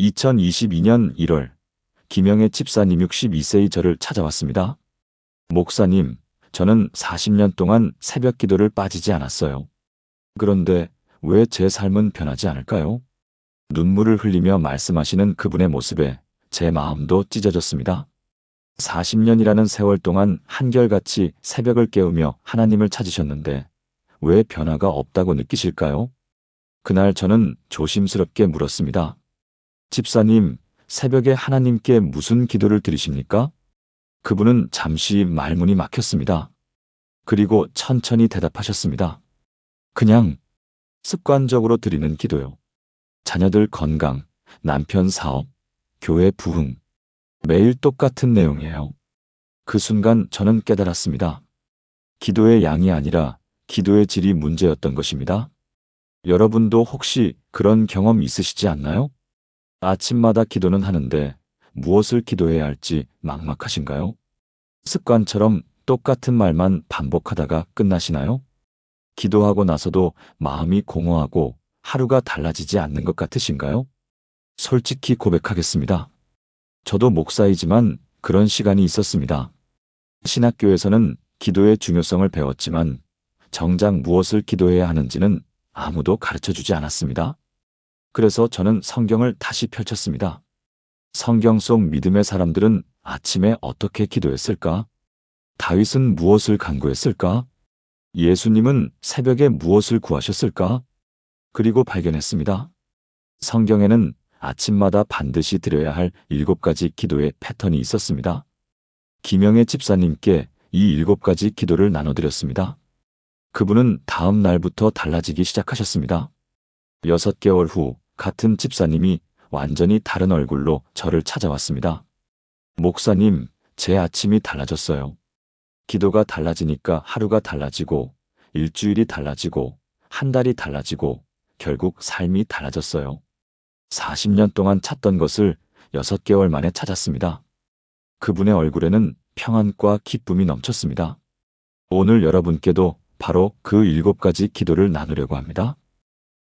2022년 1월, 김영애 집사님 62세의 저를 찾아왔습니다. 목사님, 저는 40년 동안 새벽 기도를 빠지지 않았어요. 그런데 왜 제 삶은 변하지 않을까요? 눈물을 흘리며 말씀하시는 그분의 모습에 제 마음도 찢어졌습니다. 40년이라는 세월 동안 한결같이 새벽을 깨우며 하나님을 찾으셨는데 왜 변화가 없다고 느끼실까요? 그날 저는 조심스럽게 물었습니다. 집사님, 새벽에 하나님께 무슨 기도를 드리십니까? 그분은 잠시 말문이 막혔습니다. 그리고 천천히 대답하셨습니다. 그냥 습관적으로 드리는 기도요. 자녀들 건강, 남편 사업, 교회 부흥. 매일 똑같은 내용이에요. 그 순간 저는 깨달았습니다. 기도의 양이 아니라 기도의 질이 문제였던 것입니다. 여러분도 혹시 그런 경험 있으시지 않나요? 아침마다 기도는 하는데 무엇을 기도해야 할지 막막하신가요? 습관처럼 똑같은 말만 반복하다가 끝나시나요? 기도하고 나서도 마음이 공허하고 하루가 달라지지 않는 것 같으신가요? 솔직히 고백하겠습니다. 저도 목사이지만 그런 시간이 있었습니다. 신학교에서는 기도의 중요성을 배웠지만 정작 무엇을 기도해야 하는지는 아무도 가르쳐주지 않았습니다. 그래서 저는 성경을 다시 펼쳤습니다. 성경 속 믿음의 사람들은 아침에 어떻게 기도했을까? 다윗은 무엇을 간구했을까? 예수님은 새벽에 무엇을 구하셨을까? 그리고 발견했습니다. 성경에는 아침마다 반드시 드려야 할 7가지 기도의 패턴이 있었습니다. 김영애 집사님께 이 7가지 기도를 나눠드렸습니다. 그분은 다음 날부터 달라지기 시작하셨습니다. 6개월 후 같은 집사님이 완전히 다른 얼굴로 저를 찾아왔습니다. 목사님, 제 아침이 달라졌어요. 기도가 달라지니까 하루가 달라지고, 일주일이 달라지고, 한 달이 달라지고, 결국 삶이 달라졌어요. 40년 동안 찾던 것을 6개월 만에 찾았습니다. 그분의 얼굴에는 평안과 기쁨이 넘쳤습니다. 오늘 여러분께도 바로 그 7가지 기도를 나누려고 합니다.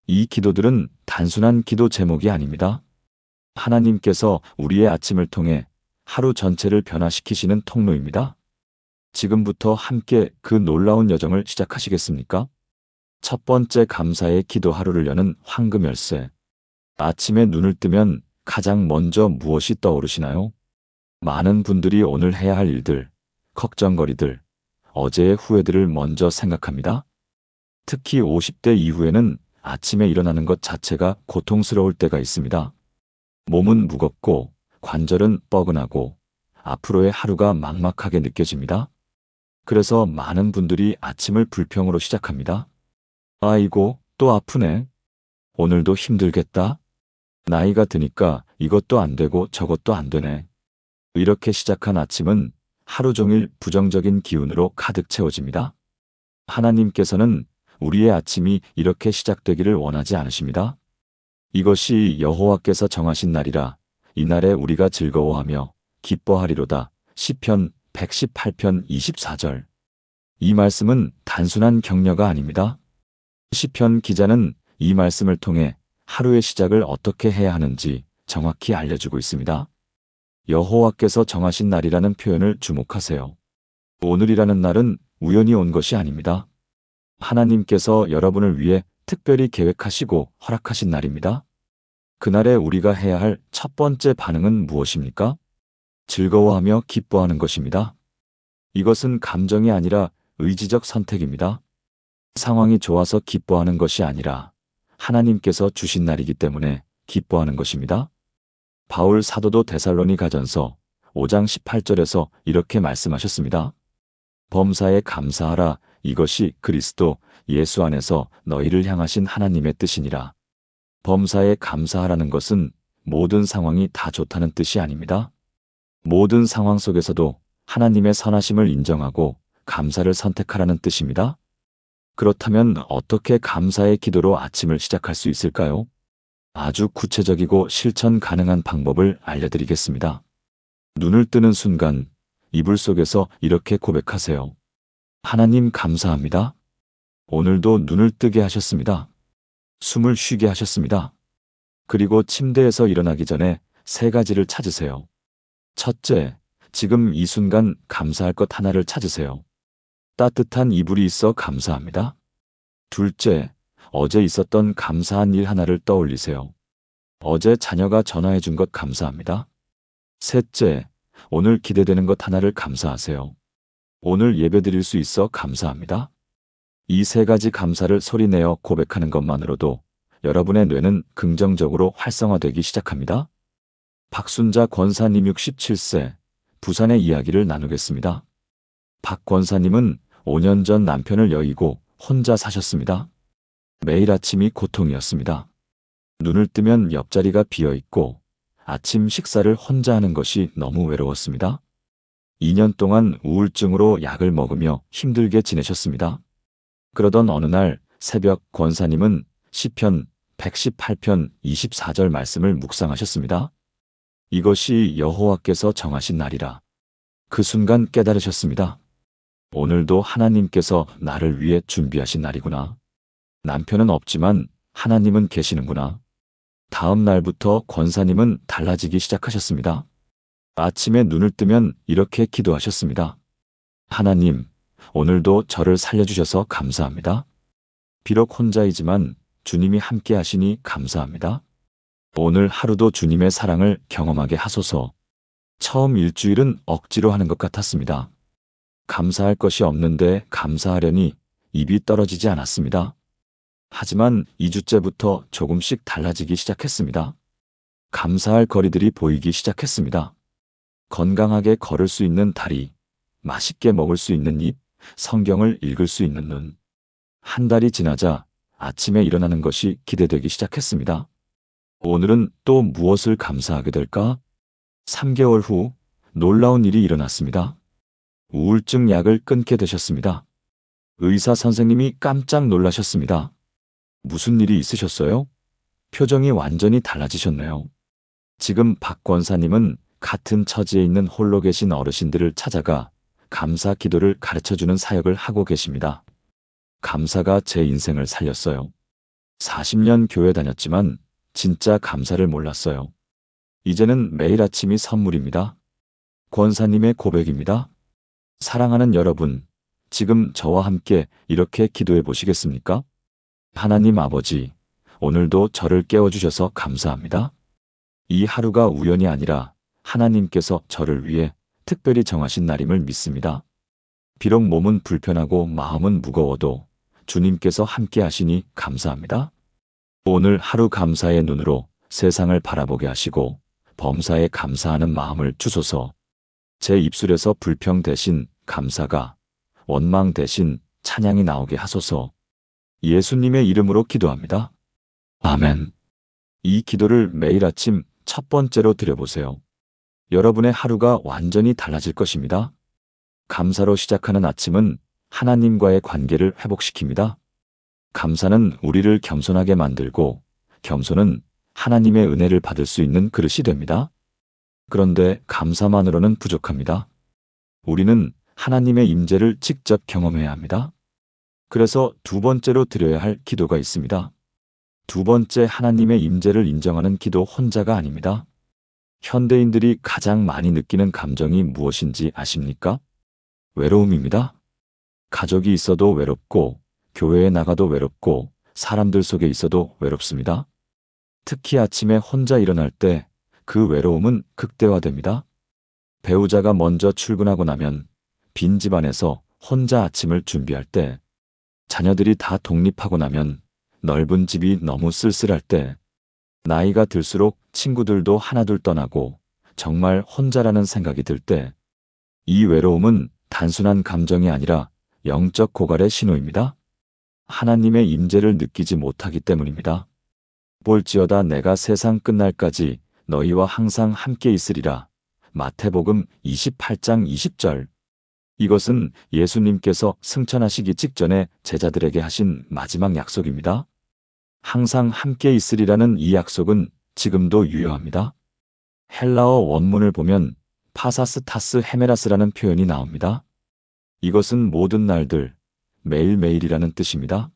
이 기도들은 단순한 기도 제목이 아닙니다. 하나님께서 우리의 아침을 통해 하루 전체를 변화시키시는 통로입니다. 지금부터 함께 그 놀라운 여정을 시작하시겠습니까? 첫 번째, 감사의 기도 하루를 여는 황금 열쇠. 아침에 눈을 뜨면 가장 먼저 무엇이 떠오르시나요? 많은 분들이 오늘 해야 할 일들, 걱정거리들, 어제의 후회들을 먼저 생각합니다. 특히 50대 이후에는 아침에 일어나는 것 자체가 고통스러울 때가 있습니다. 몸은 무겁고 관절은 뻐근하고 앞으로의 하루가 막막하게 느껴집니다. 그래서 많은 분들이 아침을 불평으로 시작합니다. 아이고, 또 아프네. 오늘도 힘들겠다. 나이가 드니까 이것도 안 되고 저것도 안 되네. 이렇게 시작한 아침은 하루 종일 부정적인 기운으로 가득 채워집니다. 하나님께서는 우리의 아침이 이렇게 시작되기를 원하지 않으십니다. 이것이 여호와께서 정하신 날이라 이날에 우리가 즐거워하며 기뻐하리로다. 시편 118편 24절. 이 말씀은 단순한 격려가 아닙니다. 시편 기자는 이 말씀을 통해 하루의 시작을 어떻게 해야 하는지 정확히 알려주고 있습니다. 여호와께서 정하신 날이라는 표현을 주목하세요. 오늘이라는 날은 우연히 온 것이 아닙니다. 하나님께서 여러분을 위해 특별히 계획하시고 허락하신 날입니다. 그날에 우리가 해야 할 첫 번째 반응은 무엇입니까? 즐거워하며 기뻐하는 것입니다. 이것은 감정이 아니라 의지적 선택입니다. 상황이 좋아서 기뻐하는 것이 아니라 하나님께서 주신 날이기 때문에 기뻐하는 것입니다. 바울 사도도 데살로니가전서 5장 18절에서 이렇게 말씀하셨습니다. 범사에 감사하라. 이것이 그리스도 예수 안에서 너희를 향하신 하나님의 뜻이니라. 범사에 감사하라는 것은 모든 상황이 다 좋다는 뜻이 아닙니다. 모든 상황 속에서도 하나님의 선하심을 인정하고 감사를 선택하라는 뜻입니다. 그렇다면 어떻게 감사의 기도로 아침을 시작할 수 있을까요? 아주 구체적이고 실천 가능한 방법을 알려드리겠습니다. 눈을 뜨는 순간 이불 속에서 이렇게 고백하세요. 하나님 감사합니다. 오늘도 눈을 뜨게 하셨습니다. 숨을 쉬게 하셨습니다. 그리고 침대에서 일어나기 전에 세 가지를 찾으세요. 첫째, 지금 이 순간 감사할 것 하나를 찾으세요. 따뜻한 이불이 있어 감사합니다. 둘째, 어제 있었던 감사한 일 하나를 떠올리세요. 어제 자녀가 전화해 준 것 감사합니다. 셋째, 오늘 기대되는 것 하나를 감사하세요. 오늘 예배드릴 수 있어 감사합니다. 이 세 가지 감사를 소리내어 고백하는 것만으로도 여러분의 뇌는 긍정적으로 활성화되기 시작합니다. 박순자 권사님 67세, 부산의 이야기를 나누겠습니다. 박 권사님은 5년 전 남편을 여의고 혼자 사셨습니다. 매일 아침이 고통이었습니다. 눈을 뜨면 옆자리가 비어 있고 아침 식사를 혼자 하는 것이 너무 외로웠습니다. 2년 동안 우울증으로 약을 먹으며 힘들게 지내셨습니다. 그러던 어느 날 새벽 권사님은 시편 118편 24절 말씀을 묵상하셨습니다. 이것이 여호와께서 정하신 날이라. 그 순간 깨달으셨습니다. 오늘도 하나님께서 나를 위해 준비하신 날이구나. 남편은 없지만 하나님은 계시는구나. 다음 날부터 권사님은 달라지기 시작하셨습니다. 아침에 눈을 뜨면 이렇게 기도하셨습니다. 하나님, 오늘도 저를 살려주셔서 감사합니다. 비록 혼자이지만 주님이 함께 하시니 감사합니다. 오늘 하루도 주님의 사랑을 경험하게 하소서. 처음 일주일은 억지로 하는 것 같았습니다. 감사할 것이 없는데 감사하려니 입이 떨어지지 않았습니다. 하지만 2주째부터 조금씩 달라지기 시작했습니다. 감사할 거리들이 보이기 시작했습니다. 건강하게 걸을 수 있는 다리, 맛있게 먹을 수 있는 입, 성경을 읽을 수 있는 눈. 한 달이 지나자 아침에 일어나는 것이 기대되기 시작했습니다. 오늘은 또 무엇을 감사하게 될까? 3개월 후 놀라운 일이 일어났습니다. 우울증 약을 끊게 되셨습니다. 의사 선생님이 깜짝 놀라셨습니다. 무슨 일이 있으셨어요? 표정이 완전히 달라지셨네요. 지금 박 권사님은 같은 처지에 있는 홀로 계신 어르신들을 찾아가 감사 기도를 가르쳐주는 사역을 하고 계십니다. 감사가 제 인생을 살렸어요. 40년 교회 다녔지만 진짜 감사를 몰랐어요. 이제는 매일 아침이 선물입니다. 권사님의 고백입니다. 사랑하는 여러분, 지금 저와 함께 이렇게 기도해 보시겠습니까? 하나님 아버지, 오늘도 저를 깨워주셔서 감사합니다. 이 하루가 우연이 아니라 하나님께서 저를 위해 특별히 정하신 날임을 믿습니다. 비록 몸은 불편하고 마음은 무거워도 주님께서 함께 하시니 감사합니다. 오늘 하루 감사의 눈으로 세상을 바라보게 하시고 범사에 감사하는 마음을 주소서. 제 입술에서 불평 대신 감사가, 원망 대신 찬양이 나오게 하소서. 예수님의 이름으로 기도합니다. 아멘. 이 기도를 매일 아침 첫 번째로 드려보세요. 여러분의 하루가 완전히 달라질 것입니다. 감사로 시작하는 아침은 하나님과의 관계를 회복시킵니다. 감사는 우리를 겸손하게 만들고 겸손은 하나님의 은혜를 받을 수 있는 그릇이 됩니다. 그런데 감사만으로는 부족합니다. 우리는 하나님의 임재를 직접 경험해야 합니다. 그래서 두 번째로 드려야 할 기도가 있습니다. 두 번째 하나님의 임재를 인정하는 기도 혼자가 아닙니다. 현대인들이 가장 많이 느끼는 감정이 무엇인지 아십니까? 외로움입니다. 가족이 있어도 외롭고, 교회에 나가도 외롭고, 사람들 속에 있어도 외롭습니다. 특히 아침에 혼자 일어날 때 그 외로움은 극대화됩니다. 배우자가 먼저 출근하고 나면, 빈 집안에서 혼자 아침을 준비할 때, 자녀들이 다 독립하고 나면 넓은 집이 너무 쓸쓸할 때, 나이가 들수록 친구들도 하나둘 떠나고 정말 혼자라는 생각이 들 때, 이 외로움은 단순한 감정이 아니라 영적 고갈의 신호입니다. 하나님의 임재를 느끼지 못하기 때문입니다. 볼지어다 내가 세상 끝날까지 너희와 항상 함께 있으리라. 마태복음 28장 20절. 이것은 예수님께서 승천하시기 직전에 제자들에게 하신 마지막 약속입니다. 항상 함께 있으리라는 이 약속은 지금도 유효합니다. 헬라어 원문을 보면 파사스타스 헤메라스라는 표현이 나옵니다. 이것은 모든 날들, 매일매일이라는 뜻입니다.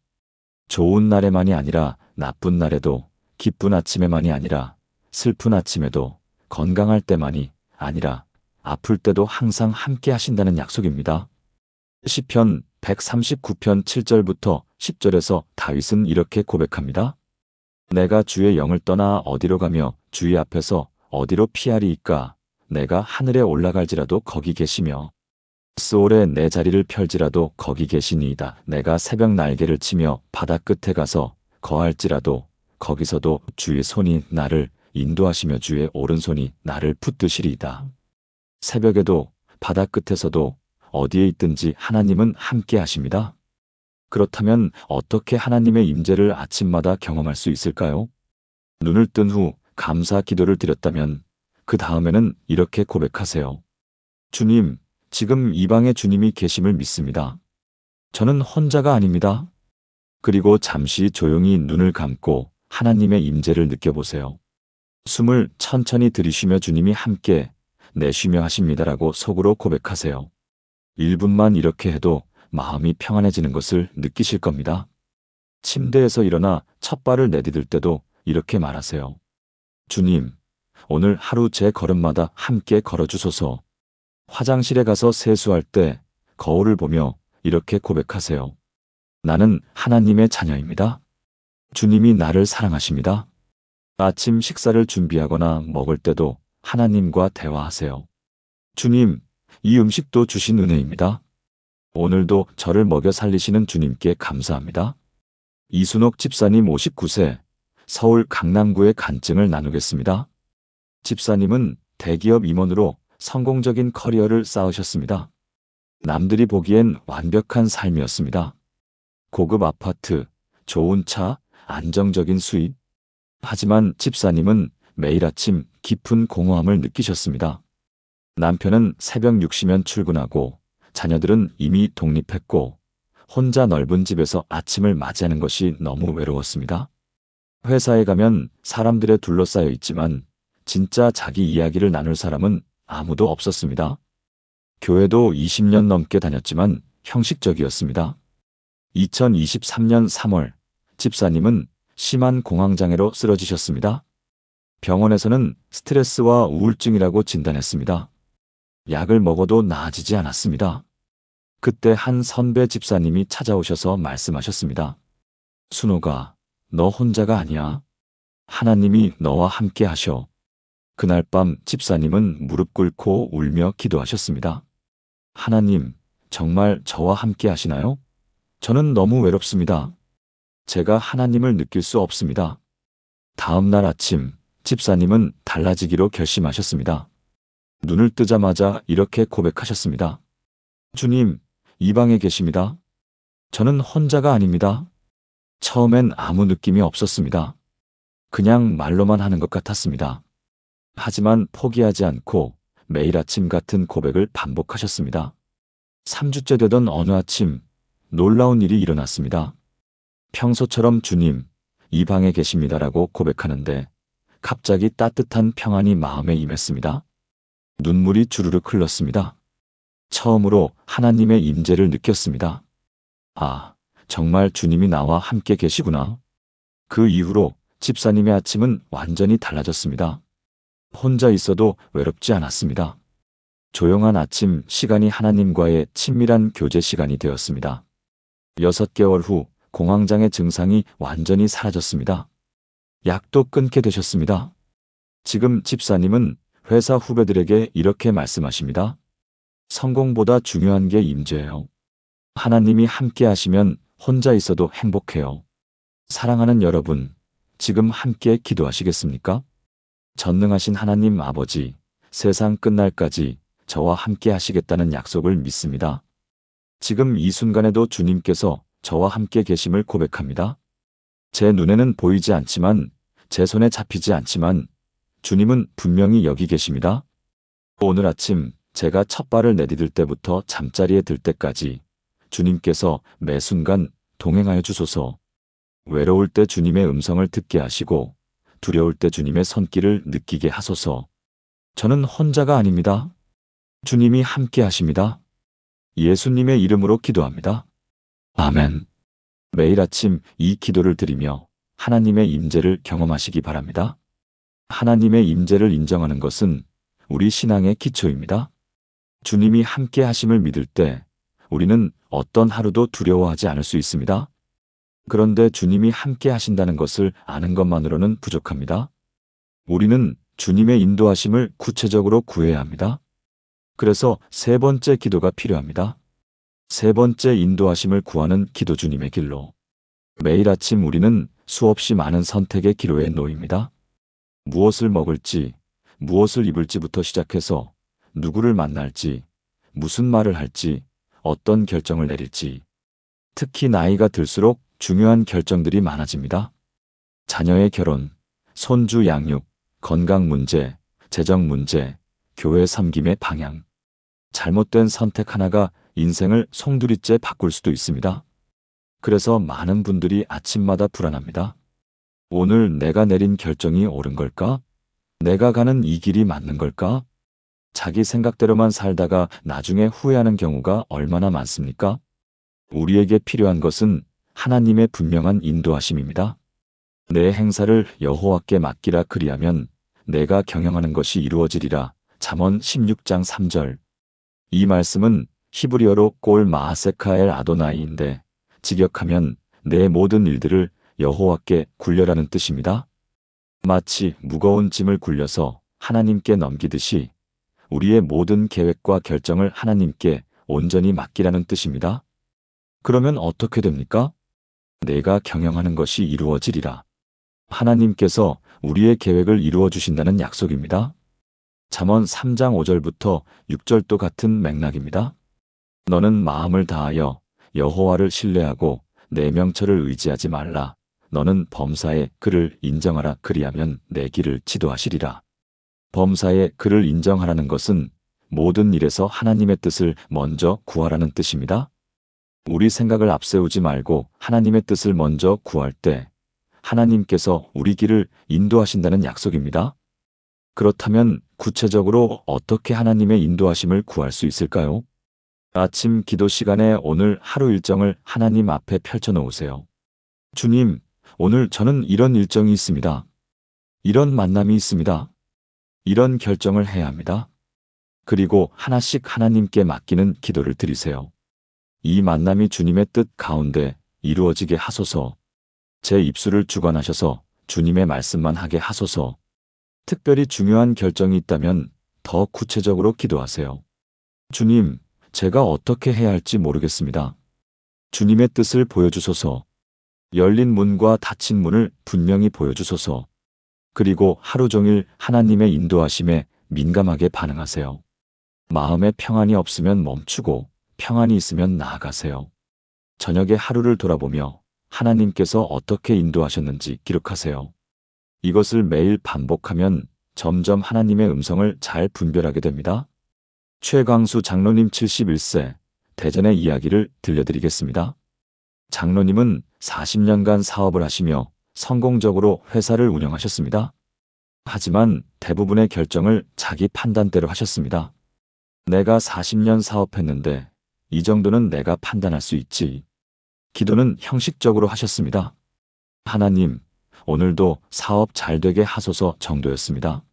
좋은 날에만이 아니라 나쁜 날에도 기쁜 아침에만이 아니라 슬픈 아침에도, 건강할 때만이 아니라 아플 때도 항상 함께 하신다는 약속입니다. 시편 139편 7절부터 10절에서 다윗은 이렇게 고백합니다. 내가 주의 영을 떠나 어디로 가며 주의 앞에서 어디로 피하리이까. 내가 하늘에 올라갈지라도 거기 계시며 스올에 내 자리를 펼지라도 거기 계시니이다. 내가 새벽 날개를 치며 바다 끝에 가서 거할지라도 거기서도 주의 손이 나를 인도하시며 주의 오른손이 나를 붙드시리이다. 새벽에도 바다 끝에서도 어디에 있든지 하나님은 함께 하십니다. 그렇다면 어떻게 하나님의 임재를 아침마다 경험할 수 있을까요? 눈을 뜬 후 감사 기도를 드렸다면 그 다음에는 이렇게 고백하세요. 주님, 지금 이 방에 주님이 계심을 믿습니다. 저는 혼자가 아닙니다. 그리고 잠시 조용히 눈을 감고 하나님의 임재를 느껴보세요. 숨을 천천히 들이쉬며 주님이 함께 내쉬며 하십니다라고 속으로 고백하세요. 1분만 이렇게 해도 마음이 평안해지는 것을 느끼실 겁니다. 침대에서 일어나 첫 발을 내디딜 때도 이렇게 말하세요. 주님, 오늘 하루 제 걸음마다 함께 걸어주소서. 화장실에 가서 세수할 때 거울을 보며 이렇게 고백하세요. 나는 하나님의 자녀입니다. 주님이 나를 사랑하십니다. 아침 식사를 준비하거나 먹을 때도 하나님과 대화하세요. 주님, 이 음식도 주신 은혜입니다. 오늘도 저를 먹여 살리시는 주님께 감사합니다. 이순옥 집사님 59세, 서울 강남구의 간증을 나누겠습니다. 집사님은 대기업 임원으로 성공적인 커리어를 쌓으셨습니다. 남들이 보기엔 완벽한 삶이었습니다. 고급 아파트, 좋은 차, 안정적인 수입. 하지만 집사님은 매일 아침 깊은 공허함을 느끼셨습니다. 남편은 새벽 6시면 출근하고 자녀들은 이미 독립했고 혼자 넓은 집에서 아침을 맞이하는 것이 너무 외로웠습니다. 회사에 가면 사람들에 둘러싸여 있지만 진짜 자기 이야기를 나눌 사람은 아무도 없었습니다. 교회도 20년 넘게 다녔지만 형식적이었습니다. 2023년 3월 집사님은 심한 공황장애로 쓰러지셨습니다. 병원에서는 스트레스와 우울증이라고 진단했습니다. 약을 먹어도 나아지지 않았습니다. 그때 한 선배 집사님이 찾아오셔서 말씀하셨습니다. 순호가, 너 혼자가 아니야. 하나님이 너와 함께 하셔. 그날 밤 집사님은 무릎 꿇고 울며 기도하셨습니다. 하나님, 정말 저와 함께 하시나요? 저는 너무 외롭습니다. 제가 하나님을 느낄 수 없습니다. 다음 날 아침, 집사님은 달라지기로 결심하셨습니다. 눈을 뜨자마자 이렇게 고백하셨습니다. 주님, 이 방에 계십니다. 저는 혼자가 아닙니다. 처음엔 아무 느낌이 없었습니다. 그냥 말로만 하는 것 같았습니다. 하지만 포기하지 않고 매일 아침 같은 고백을 반복하셨습니다. 3주째 되던 어느 아침, 놀라운 일이 일어났습니다. 평소처럼 주님, 이 방에 계십니다라고 고백하는데 갑자기 따뜻한 평안이 마음에 임했습니다. 눈물이 주르륵 흘렀습니다. 처음으로 하나님의 임재를 느꼈습니다. 아, 정말 주님이 나와 함께 계시구나. 그 이후로 집사님의 아침은 완전히 달라졌습니다. 혼자 있어도 외롭지 않았습니다. 조용한 아침 시간이 하나님과의 친밀한 교제 시간이 되었습니다. 6개월 후 공황장애 증상이 완전히 사라졌습니다. 약도 끊게 되셨습니다. 지금 집사님은 회사 후배들에게 이렇게 말씀하십니다. 성공보다 중요한 게 임재예요. 하나님이 함께 하시면 혼자 있어도 행복해요. 사랑하는 여러분, 지금 함께 기도하시겠습니까? 전능하신 하나님 아버지, 세상 끝날까지 저와 함께 하시겠다는 약속을 믿습니다. 지금 이 순간에도 주님께서 저와 함께 계심을 고백합니다. 제 눈에는 보이지 않지만, 제 손에 잡히지 않지만 주님은 분명히 여기 계십니다. 오늘 아침 제가 첫 발을 내디딜 때부터 잠자리에 들 때까지 주님께서 매 순간 동행하여 주소서. 외로울 때 주님의 음성을 듣게 하시고 두려울 때 주님의 손길을 느끼게 하소서. 저는 혼자가 아닙니다. 주님이 함께 하십니다. 예수님의 이름으로 기도합니다. 아멘. 매일 아침 이 기도를 드리며 하나님의 임재를 경험하시기 바랍니다. 하나님의 임재를 인정하는 것은 우리 신앙의 기초입니다. 주님이 함께 하심을 믿을 때 우리는 어떤 하루도 두려워하지 않을 수 있습니다. 그런데 주님이 함께 하신다는 것을 아는 것만으로는 부족합니다. 우리는 주님의 인도하심을 구체적으로 구해야 합니다. 그래서 세 번째 기도가 필요합니다. 세 번째 인도하심을 구하는 기도, 주님의 길로. 매일 아침 우리는 수없이 많은 선택의 기로에 놓입니다. 무엇을 먹을지, 무엇을 입을지부터 시작해서 누구를 만날지, 무슨 말을 할지, 어떤 결정을 내릴지. 특히 나이가 들수록 중요한 결정들이 많아집니다. 자녀의 결혼, 손주 양육, 건강 문제, 재정 문제, 교회 섬김의 방향. 잘못된 선택 하나가 인생을 송두리째 바꿀 수도 있습니다. 그래서 많은 분들이 아침마다 불안합니다. 오늘 내가 내린 결정이 옳은 걸까? 내가 가는 이 길이 맞는 걸까? 자기 생각대로만 살다가 나중에 후회하는 경우가 얼마나 많습니까? 우리에게 필요한 것은 하나님의 분명한 인도하심입니다. 내 행사를 여호와께 맡기라, 그리하면 내가 경영하는 것이 이루어지리라. 잠언 16장 3절. 이 말씀은 히브리어로 꼴 마하세카엘 아도나이인데 직역하면 내 모든 일들을 여호와께 굴려라는 뜻입니다. 마치 무거운 짐을 굴려서 하나님께 넘기듯이 우리의 모든 계획과 결정을 하나님께 온전히 맡기라는 뜻입니다. 그러면 어떻게 됩니까? 내가 경영하는 것이 이루어지리라. 하나님께서 우리의 계획을 이루어 주신다는 약속입니다. 잠언 3장 5절부터 6절도 같은 맥락입니다. 너는 마음을 다하여 여호와를 신뢰하고 내 명철을 의지하지 말라. 너는 범사에 그를 인정하라, 그리하면 내 길을 지도하시리라. 범사에 그를 인정하라는 것은 모든 일에서 하나님의 뜻을 먼저 구하라는 뜻입니다. 우리 생각을 앞세우지 말고 하나님의 뜻을 먼저 구할 때 하나님께서 우리 길을 인도하신다는 약속입니다. 그렇다면 구체적으로 어떻게 하나님의 인도하심을 구할 수 있을까요? 아침 기도 시간에 오늘 하루 일정을 하나님 앞에 펼쳐놓으세요. 주님, 오늘 저는 이런 일정이 있습니다. 이런 만남이 있습니다. 이런 결정을 해야 합니다. 그리고 하나씩 하나님께 맡기는 기도를 드리세요. 이 만남이 주님의 뜻 가운데 이루어지게 하소서. 제 입술을 주관하셔서 주님의 말씀만 하게 하소서. 특별히 중요한 결정이 있다면 더 구체적으로 기도하세요. 주님, 제가 어떻게 해야 할지 모르겠습니다. 주님의 뜻을 보여주소서. 열린 문과 닫힌 문을 분명히 보여주소서. 그리고 하루 종일 하나님의 인도하심에 민감하게 반응하세요. 마음에 평안이 없으면 멈추고 평안이 있으면 나아가세요. 저녁에 하루를 돌아보며 하나님께서 어떻게 인도하셨는지 기록하세요. 이것을 매일 반복하면 점점 하나님의 음성을 잘 분별하게 됩니다. 최광수 장로님 71세, 대전의 이야기를 들려드리겠습니다. 장로님은 40년간 사업을 하시며 성공적으로 회사를 운영하셨습니다. 하지만 대부분의 결정을 자기 판단대로 하셨습니다. 내가 40년 사업했는데 이 정도는 내가 판단할 수 있지. 기도는 형식적으로 하셨습니다. 하나님, 오늘도 사업 잘 되게 하소서 정도였습니다.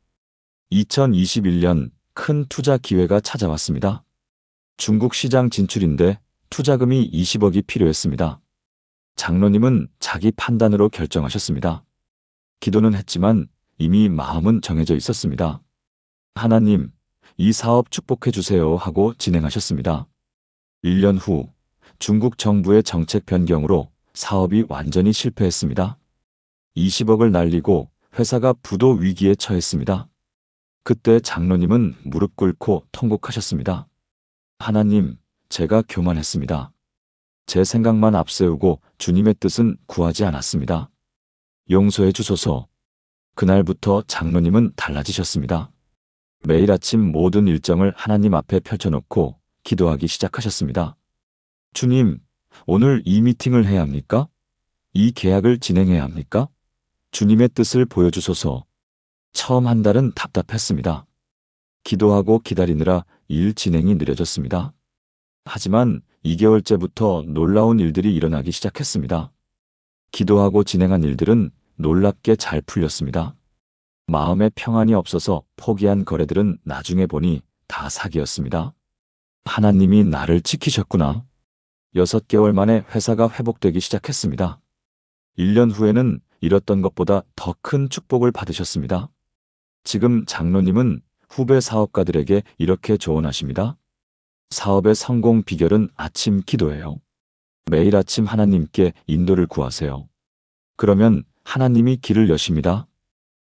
2021년 큰 투자 기회가 찾아왔습니다. 중국 시장 진출인데 투자금이 20억이 필요했습니다. 장로님은 자기 판단으로 결정하셨습니다. 기도는 했지만 이미 마음은 정해져 있었습니다. 하나님, 이 사업 축복해 주세요 하고 진행하셨습니다. 1년 후 중국 정부의 정책 변경으로 사업이 완전히 실패했습니다. 20억을 날리고 회사가 부도 위기에 처했습니다. 그때 장로님은 무릎 꿇고 통곡하셨습니다. 하나님, 제가 교만했습니다. 제 생각만 앞세우고 주님의 뜻은 구하지 않았습니다. 용서해 주소서. 그날부터 장로님은 달라지셨습니다. 매일 아침 모든 일정을 하나님 앞에 펼쳐놓고 기도하기 시작하셨습니다. 주님, 오늘 이 미팅을 해야 합니까? 이 계약을 진행해야 합니까? 주님의 뜻을 보여주소서. 처음 한 달은 답답했습니다. 기도하고 기다리느라 일 진행이 느려졌습니다. 하지만 2개월째부터 놀라운 일들이 일어나기 시작했습니다. 기도하고 진행한 일들은 놀랍게 잘 풀렸습니다. 마음에 평안이 없어서 포기한 거래들은 나중에 보니 다 사기였습니다. 하나님이 나를 지키셨구나. 6개월 만에 회사가 회복되기 시작했습니다. 1년 후에는 잃었던 것보다 더 큰 축복을 받으셨습니다. 지금 장로님은 후배 사업가들에게 이렇게 조언하십니다. 사업의 성공 비결은 아침 기도예요. 매일 아침 하나님께 인도를 구하세요. 그러면 하나님이 길을 여십니다.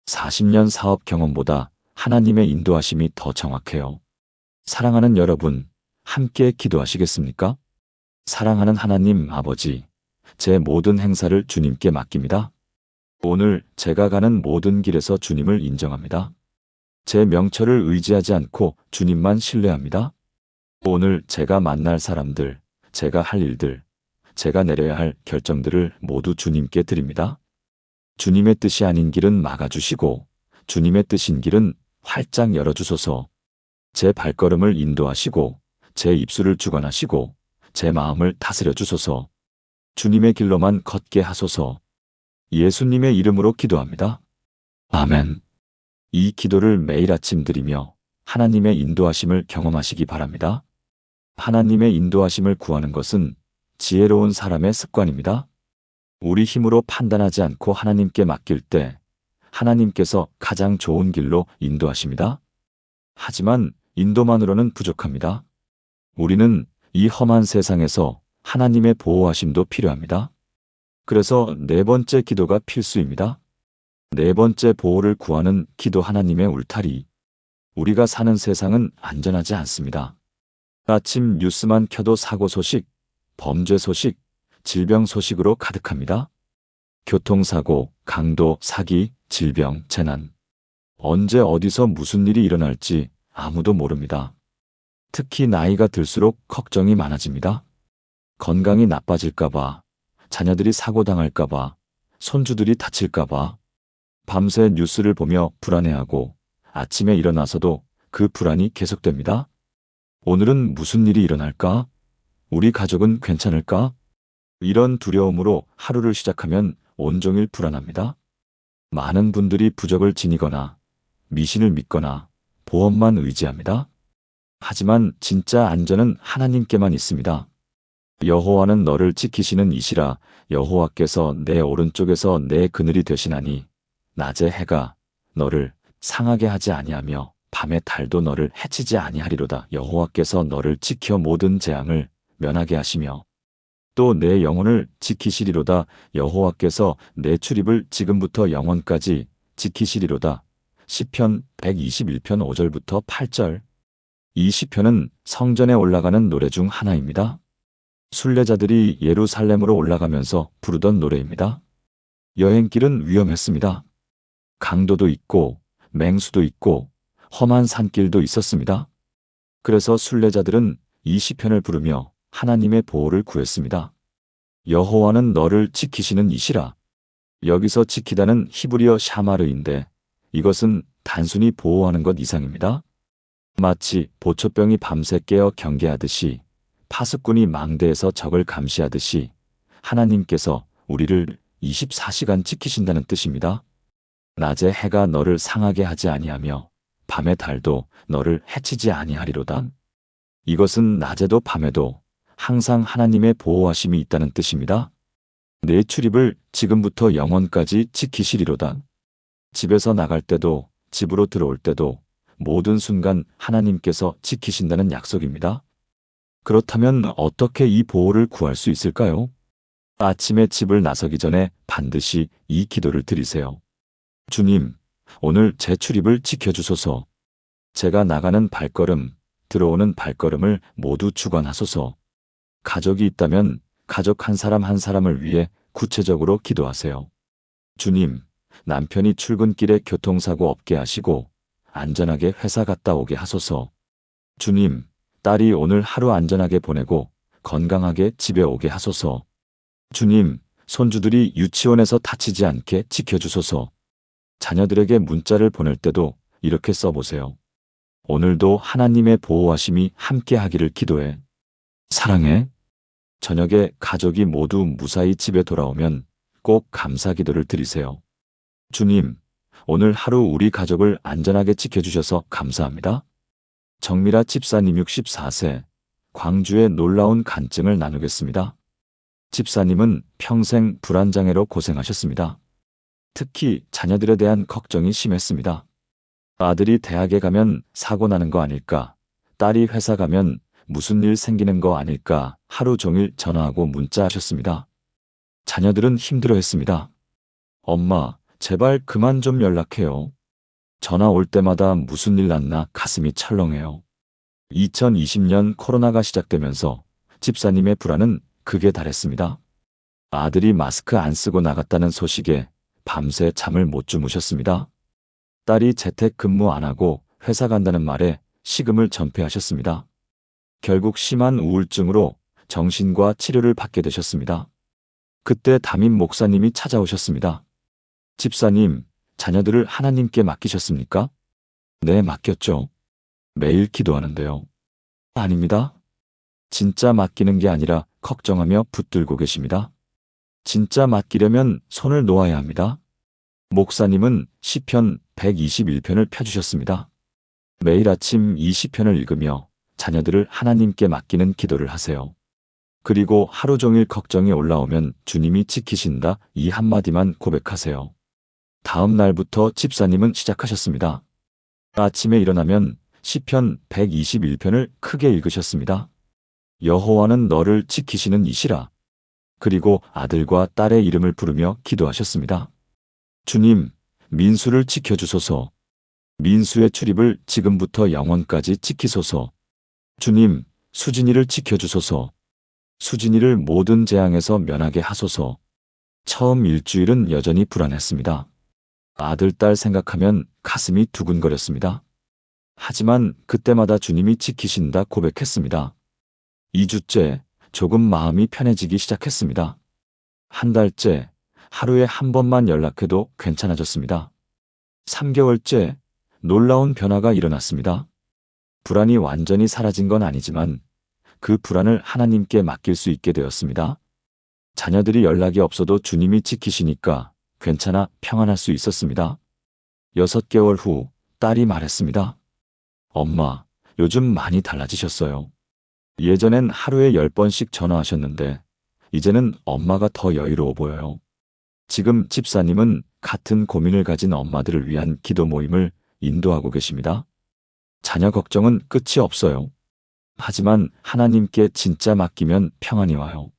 40년 사업 경험보다 하나님의 인도하심이 더 정확해요. 사랑하는 여러분, 함께 기도하시겠습니까? 사랑하는 하나님 아버지, 제 모든 행사를 주님께 맡깁니다. 오늘 제가 가는 모든 길에서 주님을 인정합니다. 제 명철을 의지하지 않고 주님만 신뢰합니다. 오늘 제가 만날 사람들, 제가 할 일들, 제가 내려야 할 결정들을 모두 주님께 드립니다. 주님의 뜻이 아닌 길은 막아주시고 주님의 뜻인 길은 활짝 열어주소서. 제 발걸음을 인도하시고 제 입술을 주관하시고 제 마음을 다스려 주소서. 주님의 길로만 걷게 하소서. 예수님의 이름으로 기도합니다. 아멘. 이 기도를 매일 아침 드리며 하나님의 인도하심을 경험하시기 바랍니다. 하나님의 인도하심을 구하는 것은 지혜로운 사람의 습관입니다. 우리 힘으로 판단하지 않고 하나님께 맡길 때 하나님께서 가장 좋은 길로 인도하십니다. 하지만 인도만으로는 부족합니다. 우리는 이 험한 세상에서 하나님의 보호하심도 필요합니다. 그래서 4번째 기도가 필수입니다. 4번째 보호를 구하는 기도. 하나님의 울타리. 우리가 사는 세상은 안전하지 않습니다. 아침 뉴스만 켜도 사고 소식, 범죄 소식, 질병 소식으로 가득합니다. 교통사고, 강도, 사기, 질병, 재난. 언제 어디서 무슨 일이 일어날지 아무도 모릅니다. 특히 나이가 들수록 걱정이 많아집니다. 건강이 나빠질까봐, 자녀들이 사고당할까봐, 손주들이 다칠까봐, 밤새 뉴스를 보며 불안해하고 아침에 일어나서도 그 불안이 계속됩니다. 오늘은 무슨 일이 일어날까? 우리 가족은 괜찮을까? 이런 두려움으로 하루를 시작하면 온종일 불안합니다. 많은 분들이 부적을 지니거나 미신을 믿거나 보험만 의지합니다. 하지만 진짜 안전은 하나님께만 있습니다. 여호와는 너를 지키시는 이시라. 여호와께서 내 오른쪽에서 내 그늘이 되시나니 낮에 해가 너를 상하게 하지 아니하며 밤에 달도 너를 해치지 아니하리로다. 여호와께서 너를 지켜 모든 재앙을 면하게 하시며 또 내 영혼을 지키시리로다. 여호와께서 내 출입을 지금부터 영원까지 지키시리로다. 시편 121편 5절부터 8절. 이 시편은 성전에 올라가는 노래 중 하나입니다. 순례자들이 예루살렘으로 올라가면서 부르던 노래입니다. 여행길은 위험했습니다. 강도도 있고 맹수도 있고 험한 산길도 있었습니다. 그래서 순례자들은 이 시편을 부르며 하나님의 보호를 구했습니다. 여호와는 너를 지키시는 이시라. 여기서 지키다는 히브리어 샤마르인데 이것은 단순히 보호하는 것 이상입니다. 마치 보초병이 밤새 깨어 경계하듯이 파수꾼이 망대에서 적을 감시하듯이 하나님께서 우리를 24시간 지키신다는 뜻입니다. 낮에 해가 너를 상하게 하지 아니하며 밤에 달도 너를 해치지 아니하리로다. 이것은 낮에도 밤에도 항상 하나님의 보호하심이 있다는 뜻입니다. 내 출입을 지금부터 영원까지 지키시리로다. 집에서 나갈 때도 집으로 들어올 때도 모든 순간 하나님께서 지키신다는 약속입니다. 그렇다면 어떻게 이 보호를 구할 수 있을까요? 아침에 집을 나서기 전에 반드시 이 기도를 드리세요. 주님, 오늘 제 출입을 지켜주소서. 제가 나가는 발걸음, 들어오는 발걸음을 모두 주관하소서. 가족이 있다면 가족 한 사람 한 사람을 위해 구체적으로 기도하세요. 주님, 남편이 출근길에 교통사고 없게 하시고 안전하게 회사 갔다 오게 하소서. 주님, 딸이 오늘 하루 안전하게 보내고 건강하게 집에 오게 하소서. 주님, 손주들이 유치원에서 다치지 않게 지켜주소서. 자녀들에게 문자를 보낼 때도 이렇게 써보세요. 오늘도 하나님의 보호하심이 함께 하기를 기도해. 사랑해. 저녁에 가족이 모두 무사히 집에 돌아오면 꼭 감사 기도를 드리세요. 주님, 오늘 하루 우리 가족을 안전하게 지켜주셔서 감사합니다. 정미라 집사님 64세, 광주의 놀라운 간증을 나누겠습니다. 집사님은 평생 불안장애로 고생하셨습니다. 특히 자녀들에 대한 걱정이 심했습니다. 아들이 대학에 가면 사고 나는 거 아닐까, 딸이 회사 가면 무슨 일 생기는 거 아닐까 하루 종일 전화하고 문자하셨습니다. 자녀들은 힘들어했습니다. 엄마, 제발 그만 좀 연락해요. 전화 올 때마다 무슨 일 났나 가슴이 철렁해요. 2020년 코로나가 시작되면서 집사님의 불안은 극에 달했습니다. 아들이 마스크 안 쓰고 나갔다는 소식에 밤새 잠을 못 주무셨습니다. 딸이 재택 근무 안 하고 회사 간다는 말에 식음을 전폐하셨습니다. 결국 심한 우울증으로 정신과 치료를 받게 되셨습니다. 그때 담임 목사님이 찾아오셨습니다. 집사님, 자녀들을 하나님께 맡기셨습니까? 네, 맡겼죠. 매일 기도하는데요. 아닙니다. 진짜 맡기는 게 아니라 걱정하며 붙들고 계십니다. 진짜 맡기려면 손을 놓아야 합니다. 목사님은 시편 121편을 펴주셨습니다. 매일 아침 이 시편을 읽으며 자녀들을 하나님께 맡기는 기도를 하세요. 그리고 하루 종일 걱정이 올라오면 주님이 지키신다 이 한마디만 고백하세요. 다음 날부터 집사님은 시작하셨습니다. 아침에 일어나면 시편 121편을 크게 읽으셨습니다. 여호와는 너를 지키시는 이시라. 그리고 아들과 딸의 이름을 부르며 기도하셨습니다. 주님, 민수를 지켜주소서. 민수의 출입을 지금부터 영원까지 지키소서. 주님, 수진이를 지켜주소서. 수진이를 모든 재앙에서 면하게 하소서. 처음 일주일은 여전히 불안했습니다. 아들, 딸 생각하면 가슴이 두근거렸습니다. 하지만 그때마다 주님이 지키신다 고백했습니다. 2주째 조금 마음이 편해지기 시작했습니다. 한 달째 하루에 한 번만 연락해도 괜찮아졌습니다. 3개월째 놀라운 변화가 일어났습니다. 불안이 완전히 사라진 건 아니지만 그 불안을 하나님께 맡길 수 있게 되었습니다. 자녀들이 연락이 없어도 주님이 지키시니까 괜찮아 평안할 수 있었습니다. 6개월 후 딸이 말했습니다. 엄마, 요즘 많이 달라지셨어요. 예전엔 하루에 10번씩 전화하셨는데 이제는 엄마가 더 여유로워 보여요. 지금 집사님은 같은 고민을 가진 엄마들을 위한 기도 모임을 인도하고 계십니다. 자녀 걱정은 끝이 없어요. 하지만 하나님께 진짜 맡기면 평안이 와요.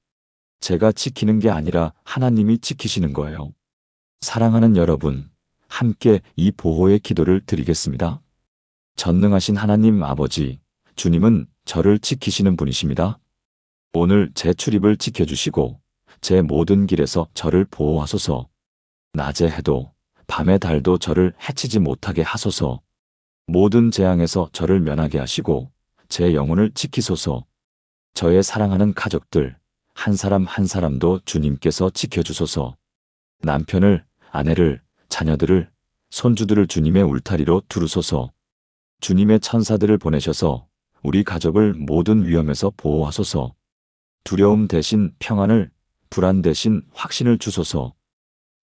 제가 지키는 게 아니라 하나님이 지키시는 거예요. 사랑하는 여러분, 함께 이 보호의 기도를 드리겠습니다. 전능하신 하나님 아버지, 주님은 저를 지키시는 분이십니다. 오늘 제 출입을 지켜주시고 제 모든 길에서 저를 보호하소서. 낮에 해도 밤에 달도 저를 해치지 못하게 하소서. 모든 재앙에서 저를 면하게 하시고 제 영혼을 지키소서. 저의 사랑하는 가족들 한 사람 한 사람도 주님께서 지켜주소서. 남편을, 아내를, 자녀들을, 손주들을 주님의 울타리로 두르소서. 주님의 천사들을 보내셔서 우리 가족을 모든 위험에서 보호하소서. 두려움 대신 평안을, 불안 대신 확신을 주소서.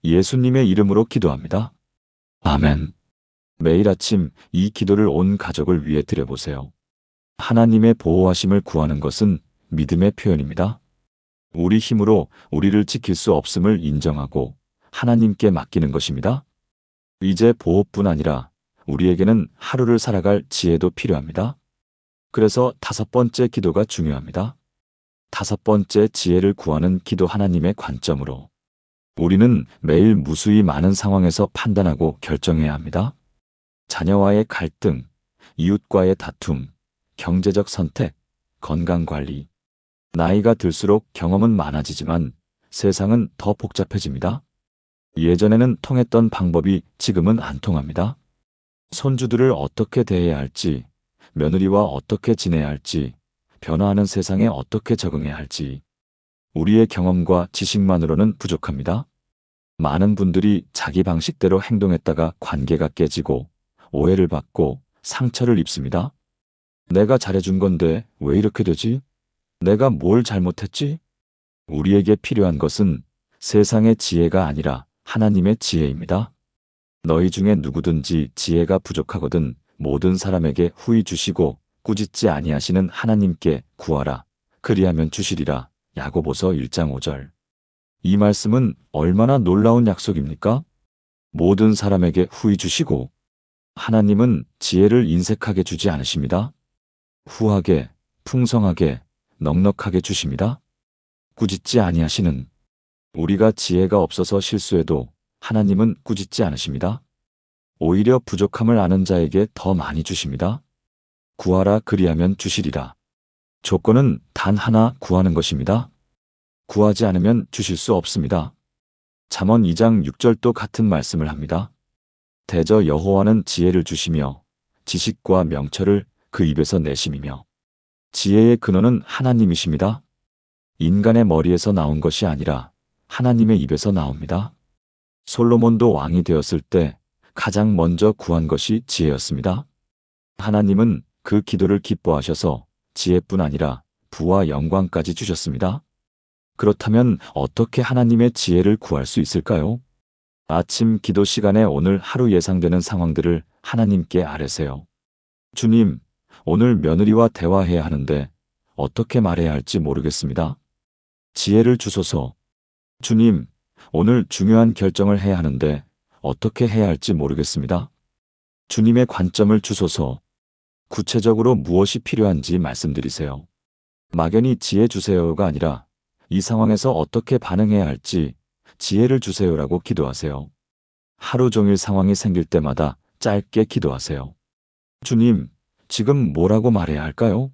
예수님의 이름으로 기도합니다. 아멘. 매일 아침 이 기도를 온 가족을 위해 드려보세요. 하나님의 보호하심을 구하는 것은 믿음의 표현입니다. 우리 힘으로 우리를 지킬 수 없음을 인정하고 하나님께 맡기는 것입니다. 이제 보호뿐 아니라 우리에게는 하루를 살아갈 지혜도 필요합니다. 그래서 5번째 기도가 중요합니다. 5번째 지혜를 구하는 기도 하나님의 관점으로. 우리는 매일 무수히 많은 상황에서 판단하고 결정해야 합니다. 자녀와의 갈등, 이웃과의 다툼, 경제적 선택, 건강관리. 나이가 들수록 경험은 많아지지만 세상은 더 복잡해집니다. 예전에는 통했던 방법이 지금은 안 통합니다. 손주들을 어떻게 대해야 할지, 며느리와 어떻게 지내야 할지, 변화하는 세상에 어떻게 적응해야 할지 우리의 경험과 지식만으로는 부족합니다. 많은 분들이 자기 방식대로 행동했다가 관계가 깨지고 오해를 받고 상처를 입습니다. 내가 잘해준 건데 왜 이렇게 되지? 내가 뭘 잘못했지? 우리에게 필요한 것은 세상의 지혜가 아니라 하나님의 지혜입니다. 너희 중에 누구든지 지혜가 부족하거든 모든 사람에게 후히 주시고 꾸짖지 아니하시는 하나님께 구하라. 그리하면 주시리라. 야고보서 1장 5절. 이 말씀은 얼마나 놀라운 약속입니까? 모든 사람에게 후히 주시고 하나님은 지혜를 인색하게 주지 않으십니다. 후하게, 풍성하게, 넉넉하게 주십니다. 꾸짖지 아니하시는 우리가 지혜가 없어서 실수해도 하나님은 꾸짖지 않으십니다. 오히려 부족함을 아는 자에게 더 많이 주십니다. 구하라 그리하면 주시리라. 조건은 단 하나 구하는 것입니다. 구하지 않으면 주실 수 없습니다. 잠언 2장 6절도 같은 말씀을 합니다. 대저 여호와는 지혜를 주시며 지식과 명철을 그 입에서 내심이며 지혜의 근원은 하나님이십니다. 인간의 머리에서 나온 것이 아니라 하나님의 입에서 나옵니다. 솔로몬도 왕이 되었을 때 가장 먼저 구한 것이 지혜였습니다. 하나님은 그 기도를 기뻐하셔서 지혜뿐 아니라 부와 영광까지 주셨습니다. 그렇다면 어떻게 하나님의 지혜를 구할 수 있을까요? 아침 기도 시간에 오늘 하루 예상되는 상황들을 하나님께 아뢰세요. 주님, 오늘 며느리와 대화해야 하는데 어떻게 말해야 할지 모르겠습니다. 지혜를 주소서. 주님, 오늘 중요한 결정을 해야 하는데 어떻게 해야 할지 모르겠습니다. 주님의 관점을 주소서. 구체적으로 무엇이 필요한지 말씀드리세요. 막연히 지혜 주세요가 아니라 이 상황에서 어떻게 반응해야 할지 지혜를 주세요라고 기도하세요. 하루 종일 상황이 생길 때마다 짧게 기도하세요. 주님, 지금 뭐라고 말해야 할까요?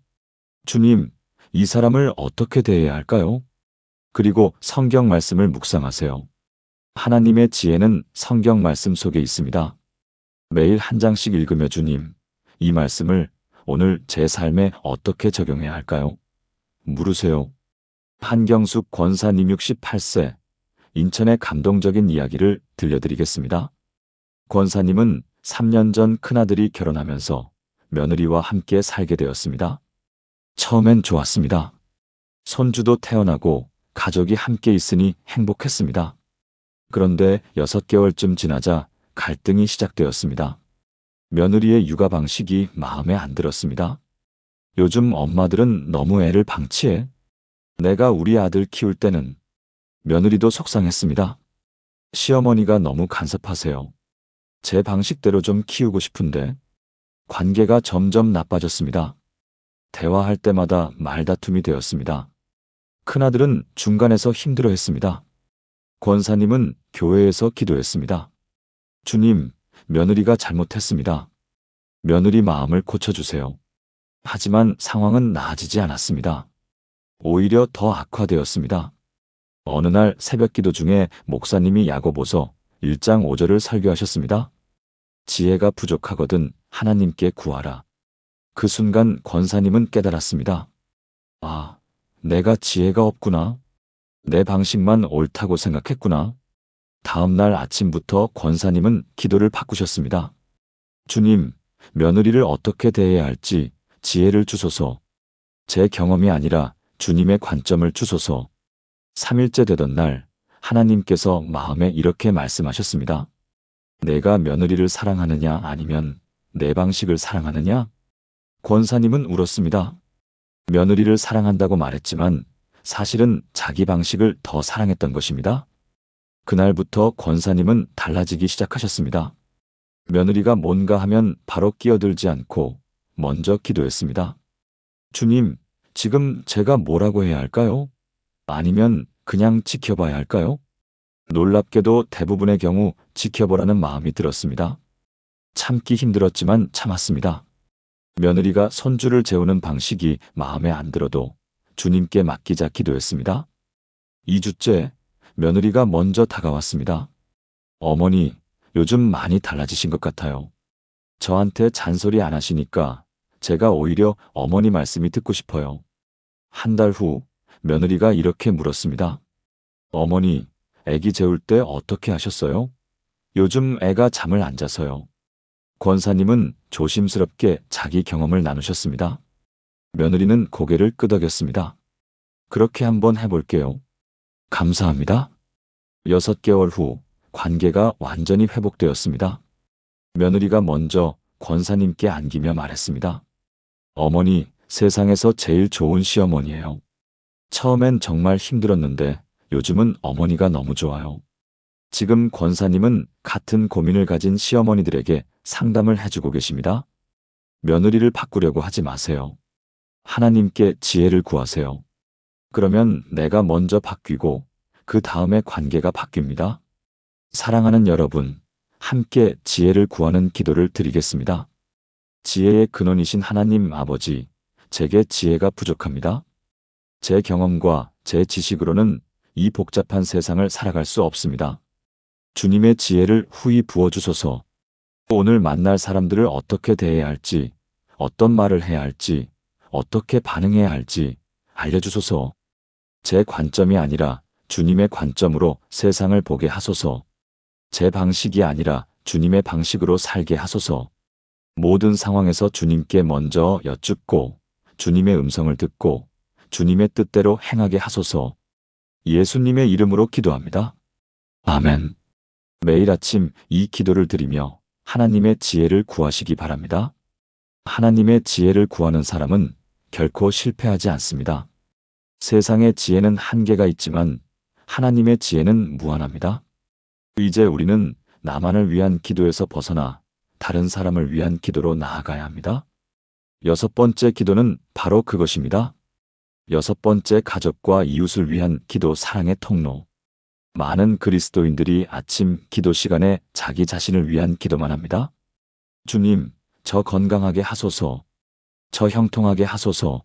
주님, 이 사람을 어떻게 대해야 할까요? 그리고 성경 말씀을 묵상하세요. 하나님의 지혜는 성경 말씀 속에 있습니다. 매일 한 장씩 읽으며 주님, 이 말씀을 오늘 제 삶에 어떻게 적용해야 할까요? 물으세요. 한경숙 권사님 68세, 인천의 감동적인 이야기를 들려드리겠습니다. 권사님은 3년 전 큰아들이 결혼하면서 며느리와 함께 살게 되었습니다. 처음엔 좋았습니다. 손주도 태어나고 가족이 함께 있으니 행복했습니다. 그런데 6개월쯤 지나자 갈등이 시작되었습니다. 며느리의 육아 방식이 마음에 안 들었습니다. 요즘 엄마들은 너무 애를 방치해. 내가 우리 아들 키울 때는 며느리도 속상했습니다. 시어머니가 너무 간섭하세요. 제 방식대로 좀 키우고 싶은데 관계가 점점 나빠졌습니다. 대화할 때마다 말다툼이 되었습니다. 큰아들은 중간에서 힘들어했습니다. 권사님은 교회에서 기도했습니다. 주님, 며느리가 잘못했습니다. 며느리 마음을 고쳐주세요. 하지만 상황은 나아지지 않았습니다. 오히려 더 악화되었습니다. 어느 날 새벽 기도 중에 목사님이 야고보서 1장 5절을 설교하셨습니다. 지혜가 부족하거든 하나님께 구하라. 그 순간 권사님은 깨달았습니다. 아, 내가 지혜가 없구나. 내 방식만 옳다고 생각했구나. 다음 날 아침부터 권사님은 기도를 바꾸셨습니다. 주님, 며느리를 어떻게 대해야 할지 지혜를 주소서. 제 경험이 아니라 주님의 관점을 주소서. 3일째 되던 날 하나님께서 마음에 이렇게 말씀하셨습니다. 내가 며느리를 사랑하느냐 아니면 내 방식을 사랑하느냐? 권사님은 울었습니다. 며느리를 사랑한다고 말했지만 사실은 자기 방식을 더 사랑했던 것입니다. 그날부터 권사님은 달라지기 시작하셨습니다. 며느리가 뭔가 하면 바로 끼어들지 않고 먼저 기도했습니다. 주님, 지금 제가 뭐라고 해야 할까요? 아니면 그냥 지켜봐야 할까요? 놀랍게도 대부분의 경우 지켜보라는 마음이 들었습니다. 참기 힘들었지만 참았습니다. 며느리가 손주를 재우는 방식이 마음에 안 들어도 주님께 맡기자 기도했습니다. 2주째 며느리가 먼저 다가왔습니다. 어머니, 요즘 많이 달라지신 것 같아요. 저한테 잔소리 안 하시니까 제가 오히려 어머니 말씀이 듣고 싶어요. 한 달 후 며느리가 이렇게 물었습니다. 어머니, 애기 재울 때 어떻게 하셨어요? 요즘 애가 잠을 안 자서요. 권사님은 조심스럽게 자기 경험을 나누셨습니다. 며느리는 고개를 끄덕였습니다. 그렇게 한번 해볼게요. 감사합니다. 6개월 후 관계가 완전히 회복되었습니다. 며느리가 먼저 권사님께 안기며 말했습니다. 어머니, 세상에서 제일 좋은 시어머니예요. 처음엔 정말 힘들었는데 요즘은 어머니가 너무 좋아요. 지금 권사님은 같은 고민을 가진 시어머니들에게 상담을 해주고 계십니다. 며느리를 바꾸려고 하지 마세요. 하나님께 지혜를 구하세요. 그러면 내가 먼저 바뀌고 그 다음에 관계가 바뀝니다. 사랑하는 여러분, 함께 지혜를 구하는 기도를 드리겠습니다. 지혜의 근원이신 하나님 아버지, 제게 지혜가 부족합니다. 제 경험과 제 지식으로는 이 복잡한 세상을 살아갈 수 없습니다. 주님의 지혜를 후히 부어주소서. 오늘 만날 사람들을 어떻게 대해야 할지, 어떤 말을 해야 할지, 어떻게 반응해야 할지 알려주소서. 제 관점이 아니라 주님의 관점으로 세상을 보게 하소서. 제 방식이 아니라 주님의 방식으로 살게 하소서. 모든 상황에서 주님께 먼저 여쭙고 주님의 음성을 듣고 주님의 뜻대로 행하게 하소서. 예수님의 이름으로 기도합니다. 아멘. 매일 아침 이 기도를 드리며 하나님의 지혜를 구하시기 바랍니다. 하나님의 지혜를 구하는 사람은 결코 실패하지 않습니다. 세상의 지혜는 한계가 있지만 하나님의 지혜는 무한합니다. 이제 우리는 나만을 위한 기도에서 벗어나 다른 사람을 위한 기도로 나아가야 합니다. 6번째 기도는 바로 그것입니다. 6번째, 가족과 이웃을 위한 기도, 사랑의 통로. 많은 그리스도인들이 아침 기도 시간에 자기 자신을 위한 기도만 합니다. 주님, 저 건강하게 하소서. 저 형통하게 하소서.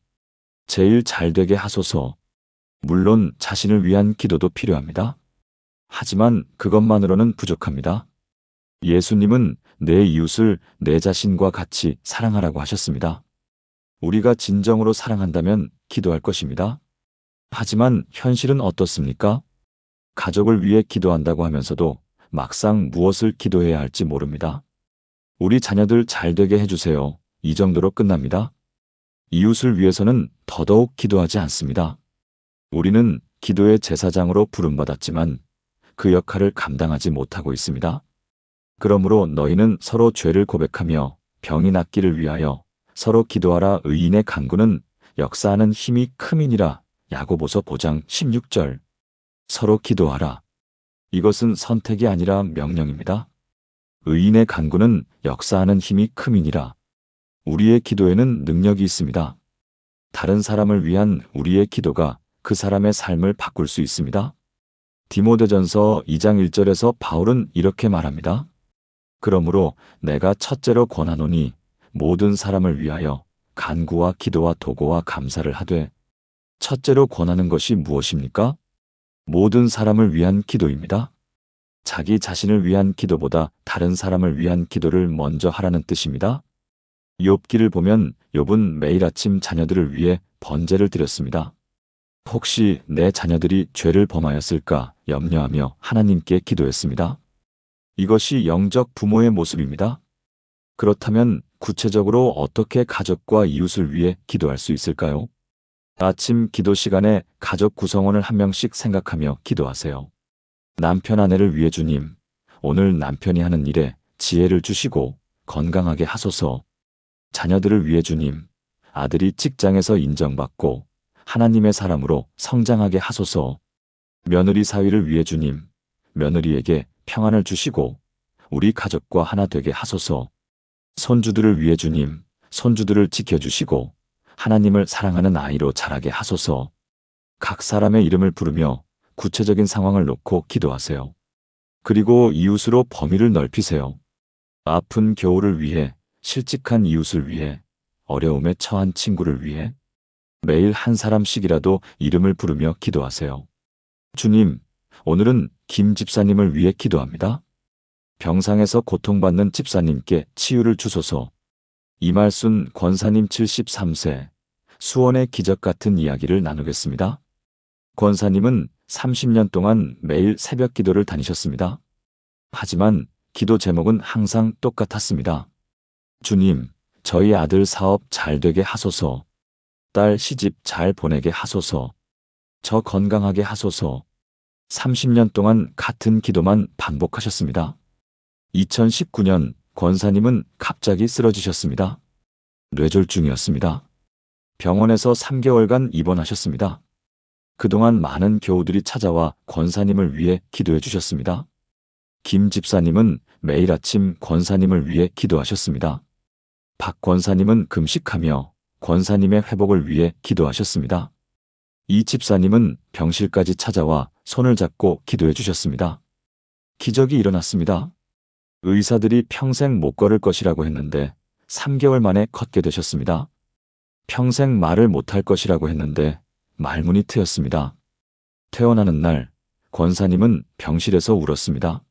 제일 잘되게 하소서. 물론 자신을 위한 기도도 필요합니다. 하지만 그것만으로는 부족합니다. 예수님은 내 이웃을 내 자신과 같이 사랑하라고 하셨습니다. 우리가 진정으로 사랑한다면 기도할 것입니다. 하지만 현실은 어떻습니까? 가족을 위해 기도한다고 하면서도 막상 무엇을 기도해야 할지 모릅니다. 우리 자녀들 잘되게 해주세요. 이 정도로 끝납니다. 이웃을 위해서는 더더욱 기도하지 않습니다. 우리는 기도의 제사장으로 부름받았지만 그 역할을 감당하지 못하고 있습니다. 그러므로 너희는 서로 죄를 고백하며 병이 낫기를 위하여 서로 기도하라. 의인의 간구는 역사하는 힘이 크미니라. 야고보서 5장 16절. 서로 기도하라. 이것은 선택이 아니라 명령입니다. 의인의 간구는 역사하는 힘이 크미니라. 우리의 기도에는 능력이 있습니다. 다른 사람을 위한 우리의 기도가 그 사람의 삶을 바꿀 수 있습니다. 디모데전서 2장 1절에서 바울은 이렇게 말합니다. 그러므로 내가 첫째로 권하노니 모든 사람을 위하여 간구와 기도와 도고와 감사를 하되. 첫째로 권하는 것이 무엇입니까? 모든 사람을 위한 기도입니다. 자기 자신을 위한 기도보다 다른 사람을 위한 기도를 먼저 하라는 뜻입니다. 욥기를 보면 욥은 매일 아침 자녀들을 위해 번제를 드렸습니다. 혹시 내 자녀들이 죄를 범하였을까 염려하며 하나님께 기도했습니다. 이것이 영적 부모의 모습입니다. 그렇다면 구체적으로 어떻게 가족과 이웃을 위해 기도할 수 있을까요? 아침 기도 시간에 가족 구성원을 한 명씩 생각하며 기도하세요. 남편 아내를 위해 주님, 오늘 남편이 하는 일에 지혜를 주시고 건강하게 하소서. 자녀들을 위해 주님, 아들이 직장에서 인정받고 하나님의 사람으로 성장하게 하소서. 며느리 사위를 위해 주님, 며느리에게 평안을 주시고 우리 가족과 하나 되게 하소서. 손주들을 위해 주님, 손주들을 지켜주시고 하나님을 사랑하는 아이로 자라게 하소서. 각 사람의 이름을 부르며 구체적인 상황을 놓고 기도하세요. 그리고 이웃으로 범위를 넓히세요. 아픈 교우를 위해, 실직한 이웃을 위해, 어려움에 처한 친구를 위해 매일 한 사람씩이라도 이름을 부르며 기도하세요. 주님, 오늘은 김 집사님을 위해 기도합니다. 병상에서 고통받는 집사님께 치유를 주소서. 이말순 권사님 73세, 수원의 기적 같은 이야기를 나누겠습니다. 권사님은 30년 동안 매일 새벽 기도를 다니셨습니다. 하지만 기도 제목은 항상 똑같았습니다. 주님, 저희 아들 사업 잘 되게 하소서. 딸 시집 잘 보내게 하소서. 저 건강하게 하소서. 30년 동안 같은 기도만 반복하셨습니다. 2019년 권사님은 갑자기 쓰러지셨습니다. 뇌졸중이었습니다. 병원에서 3개월간 입원하셨습니다. 그동안 많은 교우들이 찾아와 권사님을 위해 기도해 주셨습니다. 김 집사님은 매일 아침 권사님을 위해 기도하셨습니다. 박 권사님은 금식하며 권사님의 회복을 위해 기도하셨습니다. 이 집사님은 병실까지 찾아와 손을 잡고 기도해 주셨습니다. 기적이 일어났습니다. 의사들이 평생 못 걸을 것이라고 했는데 3개월 만에 걷게 되셨습니다. 평생 말을 못할 것이라고 했는데 말문이 트였습니다. 퇴원하는 날 권사님은 병실에서 울었습니다.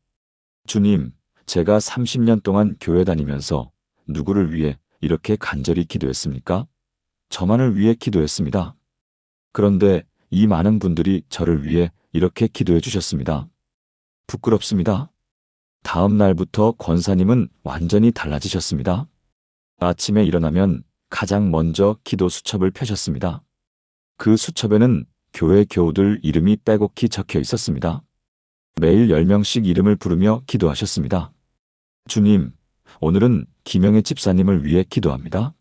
주님, 제가 30년 동안 교회 다니면서 누구를 위해 이렇게 간절히 기도했습니까? 저만을 위해 기도했습니다. 그런데 이 많은 분들이 저를 위해 이렇게 기도해 주셨습니다. 부끄럽습니다. 다음 날부터 권사님은 완전히 달라지셨습니다. 아침에 일어나면 가장 먼저 기도 수첩을 펴셨습니다. 그 수첩에는 교회 교우들 이름이 빼곡히 적혀 있었습니다. 매일 10명씩 이름을 부르며 기도하셨습니다. 주님, 오늘은 김영애 집사님을 위해 기도합니다.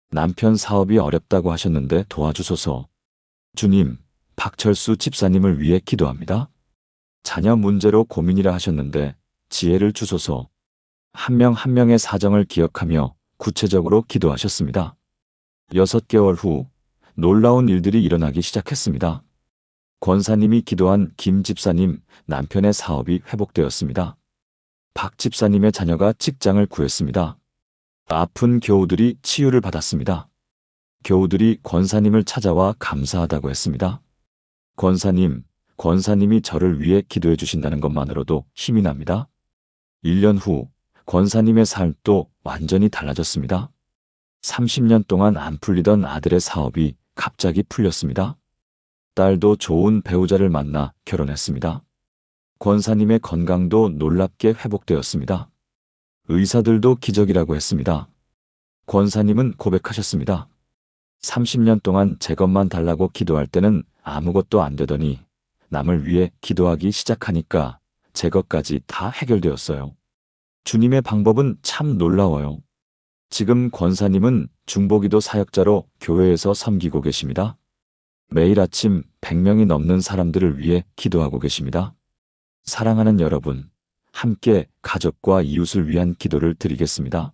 남편 사업이 어렵다고 하셨는데 도와주소서. 주님, 박철수 집사님을 위해 기도합니다. 자녀 문제로 고민이라 하셨는데 지혜를 주소서. 한 명 한 명의 사정을 기억하며 구체적으로 기도하셨습니다. 6개월 후 놀라운 일들이 일어나기 시작했습니다. 권사님이 기도한 김 집사님 남편의 사업이 회복되었습니다. 박 집사님의 자녀가 직장을 구했습니다. 아픈 교우들이 치유를 받았습니다. 교우들이 권사님을 찾아와 감사하다고 했습니다. 권사님이 저를 위해 기도해 주신다는 것만으로도 힘이 납니다. 1년 후 권사님의 삶도 완전히 달라졌습니다. 30년 동안 안 풀리던 아들의 사업이 갑자기 풀렸습니다. 딸도 좋은 배우자를 만나 결혼했습니다. 권사님의 건강도 놀랍게 회복되었습니다. 의사들도 기적이라고 했습니다. 권사님은 고백하셨습니다. 30년 동안 제 것만 달라고 기도할 때는 아무것도 안 되더니 남을 위해 기도하기 시작하니까 제 것까지 다 해결되었어요. 주님의 방법은 참 놀라워요. 지금 권사님은 중보기도 사역자로 교회에서 섬기고 계십니다. 매일 아침 100명이 넘는 사람들을 위해 기도하고 계십니다. 사랑하는 여러분, 함께 가족과 이웃을 위한 기도를 드리겠습니다.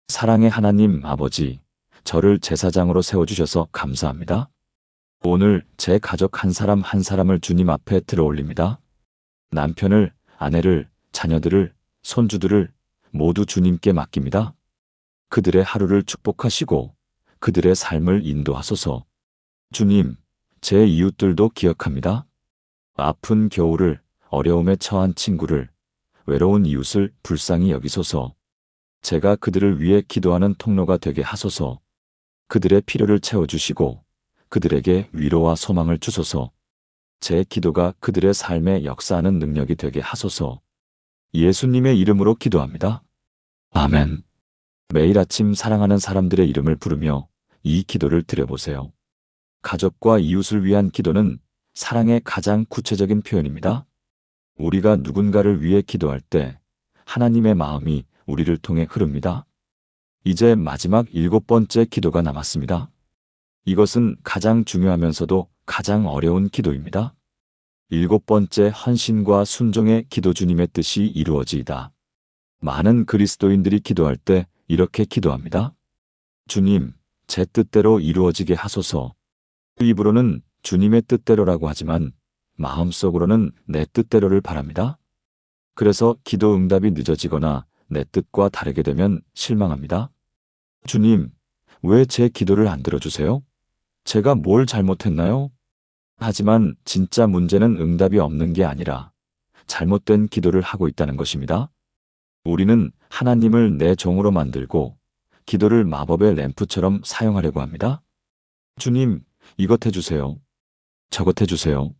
사랑의 하나님 아버지, 저를 제사장으로 세워주셔서 감사합니다. 오늘 제 가족 한 사람 한 사람을 주님 앞에 들어올립니다. 남편을, 아내를, 자녀들을, 손주들을 모두 주님께 맡깁니다. 그들의 하루를 축복하시고 그들의 삶을 인도하소서. 주님, 제 이웃들도 기억합니다. 아픈 겨울을, 어려움에 처한 친구를, 외로운 이웃을 불쌍히 여기소서. 제가 그들을 위해 기도하는 통로가 되게 하소서. 그들의 필요를 채워주시고 그들에게 위로와 소망을 주소서. 제 기도가 그들의 삶에 역사하는 능력이 되게 하소서. 예수님의 이름으로 기도합니다. 아멘. 매일 아침 사랑하는 사람들의 이름을 부르며 이 기도를 드려보세요. 가족과 이웃을 위한 기도는 사랑의 가장 구체적인 표현입니다. 우리가 누군가를 위해 기도할 때 하나님의 마음이 우리를 통해 흐릅니다. 이제 마지막 7번째 기도가 남았습니다. 이것은 가장 중요하면서도 가장 어려운 기도입니다. 7번째 헌신과 순종의 기도. 주님의 뜻이 이루어지이다. 많은 그리스도인들이 기도할 때 이렇게 기도합니다. 주님, 제 뜻대로 이루어지게 하소서. 입으로는 주님의 뜻대로라고 하지만 마음속으로는 내 뜻대로를 바랍니다. 그래서 기도 응답이 늦어지거나 내 뜻과 다르게 되면 실망합니다. 주님, 왜 제 기도를 안 들어주세요? 제가 뭘 잘못했나요? 하지만 진짜 문제는 응답이 없는 게 아니라 잘못된 기도를 하고 있다는 것입니다. 우리는 하나님을 내 종으로 만들고 기도를 마법의 램프처럼 사용하려고 합니다. 주님, 이것 해주세요. 저것 해주세요.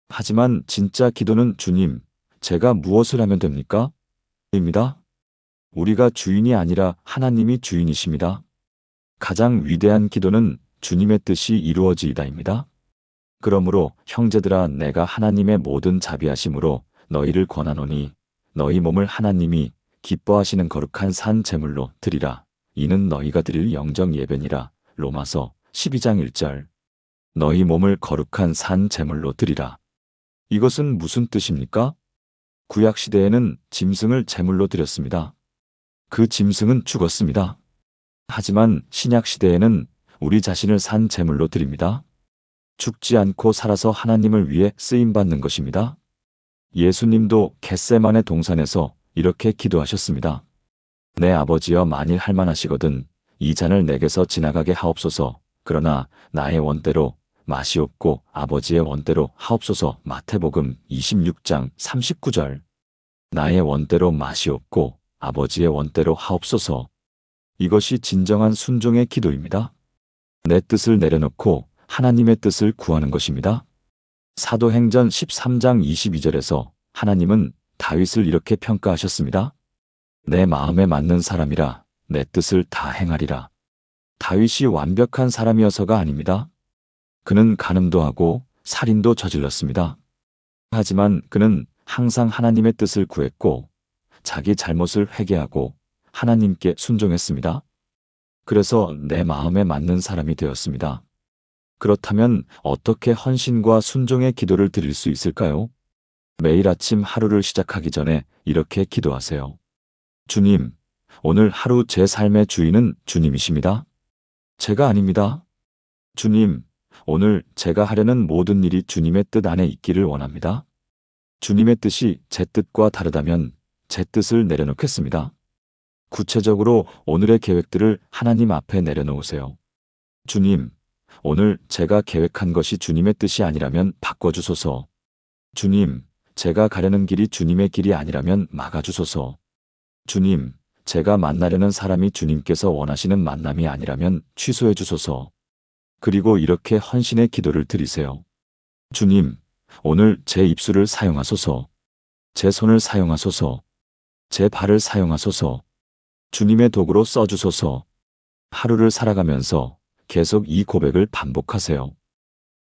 하지만 진짜 기도는 주님, 제가 무엇을 하면 됩니까? 입니다. 우리가 주인이 아니라 하나님이 주인이십니다. 가장 위대한 기도는 주님의 뜻이 이루어지이다입니다. 그러므로 형제들아 내가 하나님의 모든 자비하심으로 너희를 권하노니 너희 몸을 하나님이 기뻐하시는 거룩한 산 제물로 드리라. 이는 너희가 드릴 영적 예배니라. 로마서 12장 1절. 너희 몸을 거룩한 산 제물로 드리라. 이것은 무슨 뜻입니까? 구약 시대에는 짐승을 제물로 드렸습니다. 그 짐승은 죽었습니다. 하지만 신약 시대에는 우리 자신을 산 제물로 드립니다. 죽지 않고 살아서 하나님을 위해 쓰임받는 것입니다. 예수님도 겟세마네 동산에서 이렇게 기도하셨습니다. 내 아버지여 만일 할만하시거든 이 잔을 내게서 지나가게 하옵소서. 그러나 나의 원대로 마시옵고 아버지의 원대로 하옵소서. 마태복음 26장 39절. 나의 원대로 마시옵고 아버지의 원대로 하옵소서. 이것이 진정한 순종의 기도입니다. 내 뜻을 내려놓고 하나님의 뜻을 구하는 것입니다. 사도행전 13장 22절에서 하나님은 다윗을 이렇게 평가하셨습니다. 내 마음에 맞는 사람이라 내 뜻을 다 행하리라. 다윗이 완벽한 사람이어서가 아닙니다. 그는 간음도 하고 살인도 저질렀습니다. 하지만 그는 항상 하나님의 뜻을 구했고 자기 잘못을 회개하고 하나님께 순종했습니다. 그래서 내 마음에 맞는 사람이 되었습니다. 그렇다면 어떻게 헌신과 순종의 기도를 드릴 수 있을까요? 매일 아침 하루를 시작하기 전에 이렇게 기도하세요. 주님, 오늘 하루 제 삶의 주인은 주님이십니다. 제가 아닙니다. 주님, 오늘 제가 하려는 모든 일이 주님의 뜻 안에 있기를 원합니다. 주님의 뜻이 제 뜻과 다르다면 제 뜻을 내려놓겠습니다. 구체적으로 오늘의 계획들을 하나님 앞에 내려놓으세요. 주님, 오늘 제가 계획한 것이 주님의 뜻이 아니라면 바꿔주소서. 주님, 제가 가려는 길이 주님의 길이 아니라면 막아주소서. 주님, 제가 만나려는 사람이 주님께서 원하시는 만남이 아니라면 취소해 주소서. 그리고 이렇게 헌신의 기도를 드리세요. 주님, 오늘 제 입술을 사용하소서. 제 손을 사용하소서. 제 발을 사용하소서. 주님의 도구로 써주소서. 하루를 살아가면서 계속 이 고백을 반복하세요.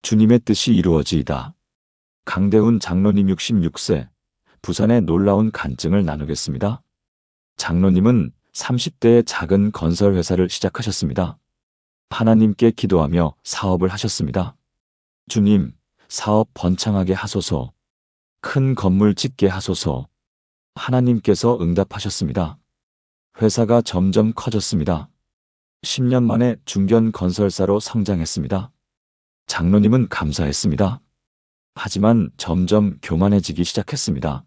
주님의 뜻이 이루어지이다. 강대훈 장로님 66세, 부산의 놀라운 간증을 나누겠습니다. 장로님은 30대에 작은 건설 회사를 시작하셨습니다. 하나님께 기도하며 사업을 하셨습니다. 주님, 사업 번창하게 하소서. 큰 건물 짓게 하소서. 하나님께서 응답하셨습니다. 회사가 점점 커졌습니다. 10년 만에 중견 건설사로 성장했습니다. 장로님은 감사했습니다. 하지만 점점 교만해지기 시작했습니다.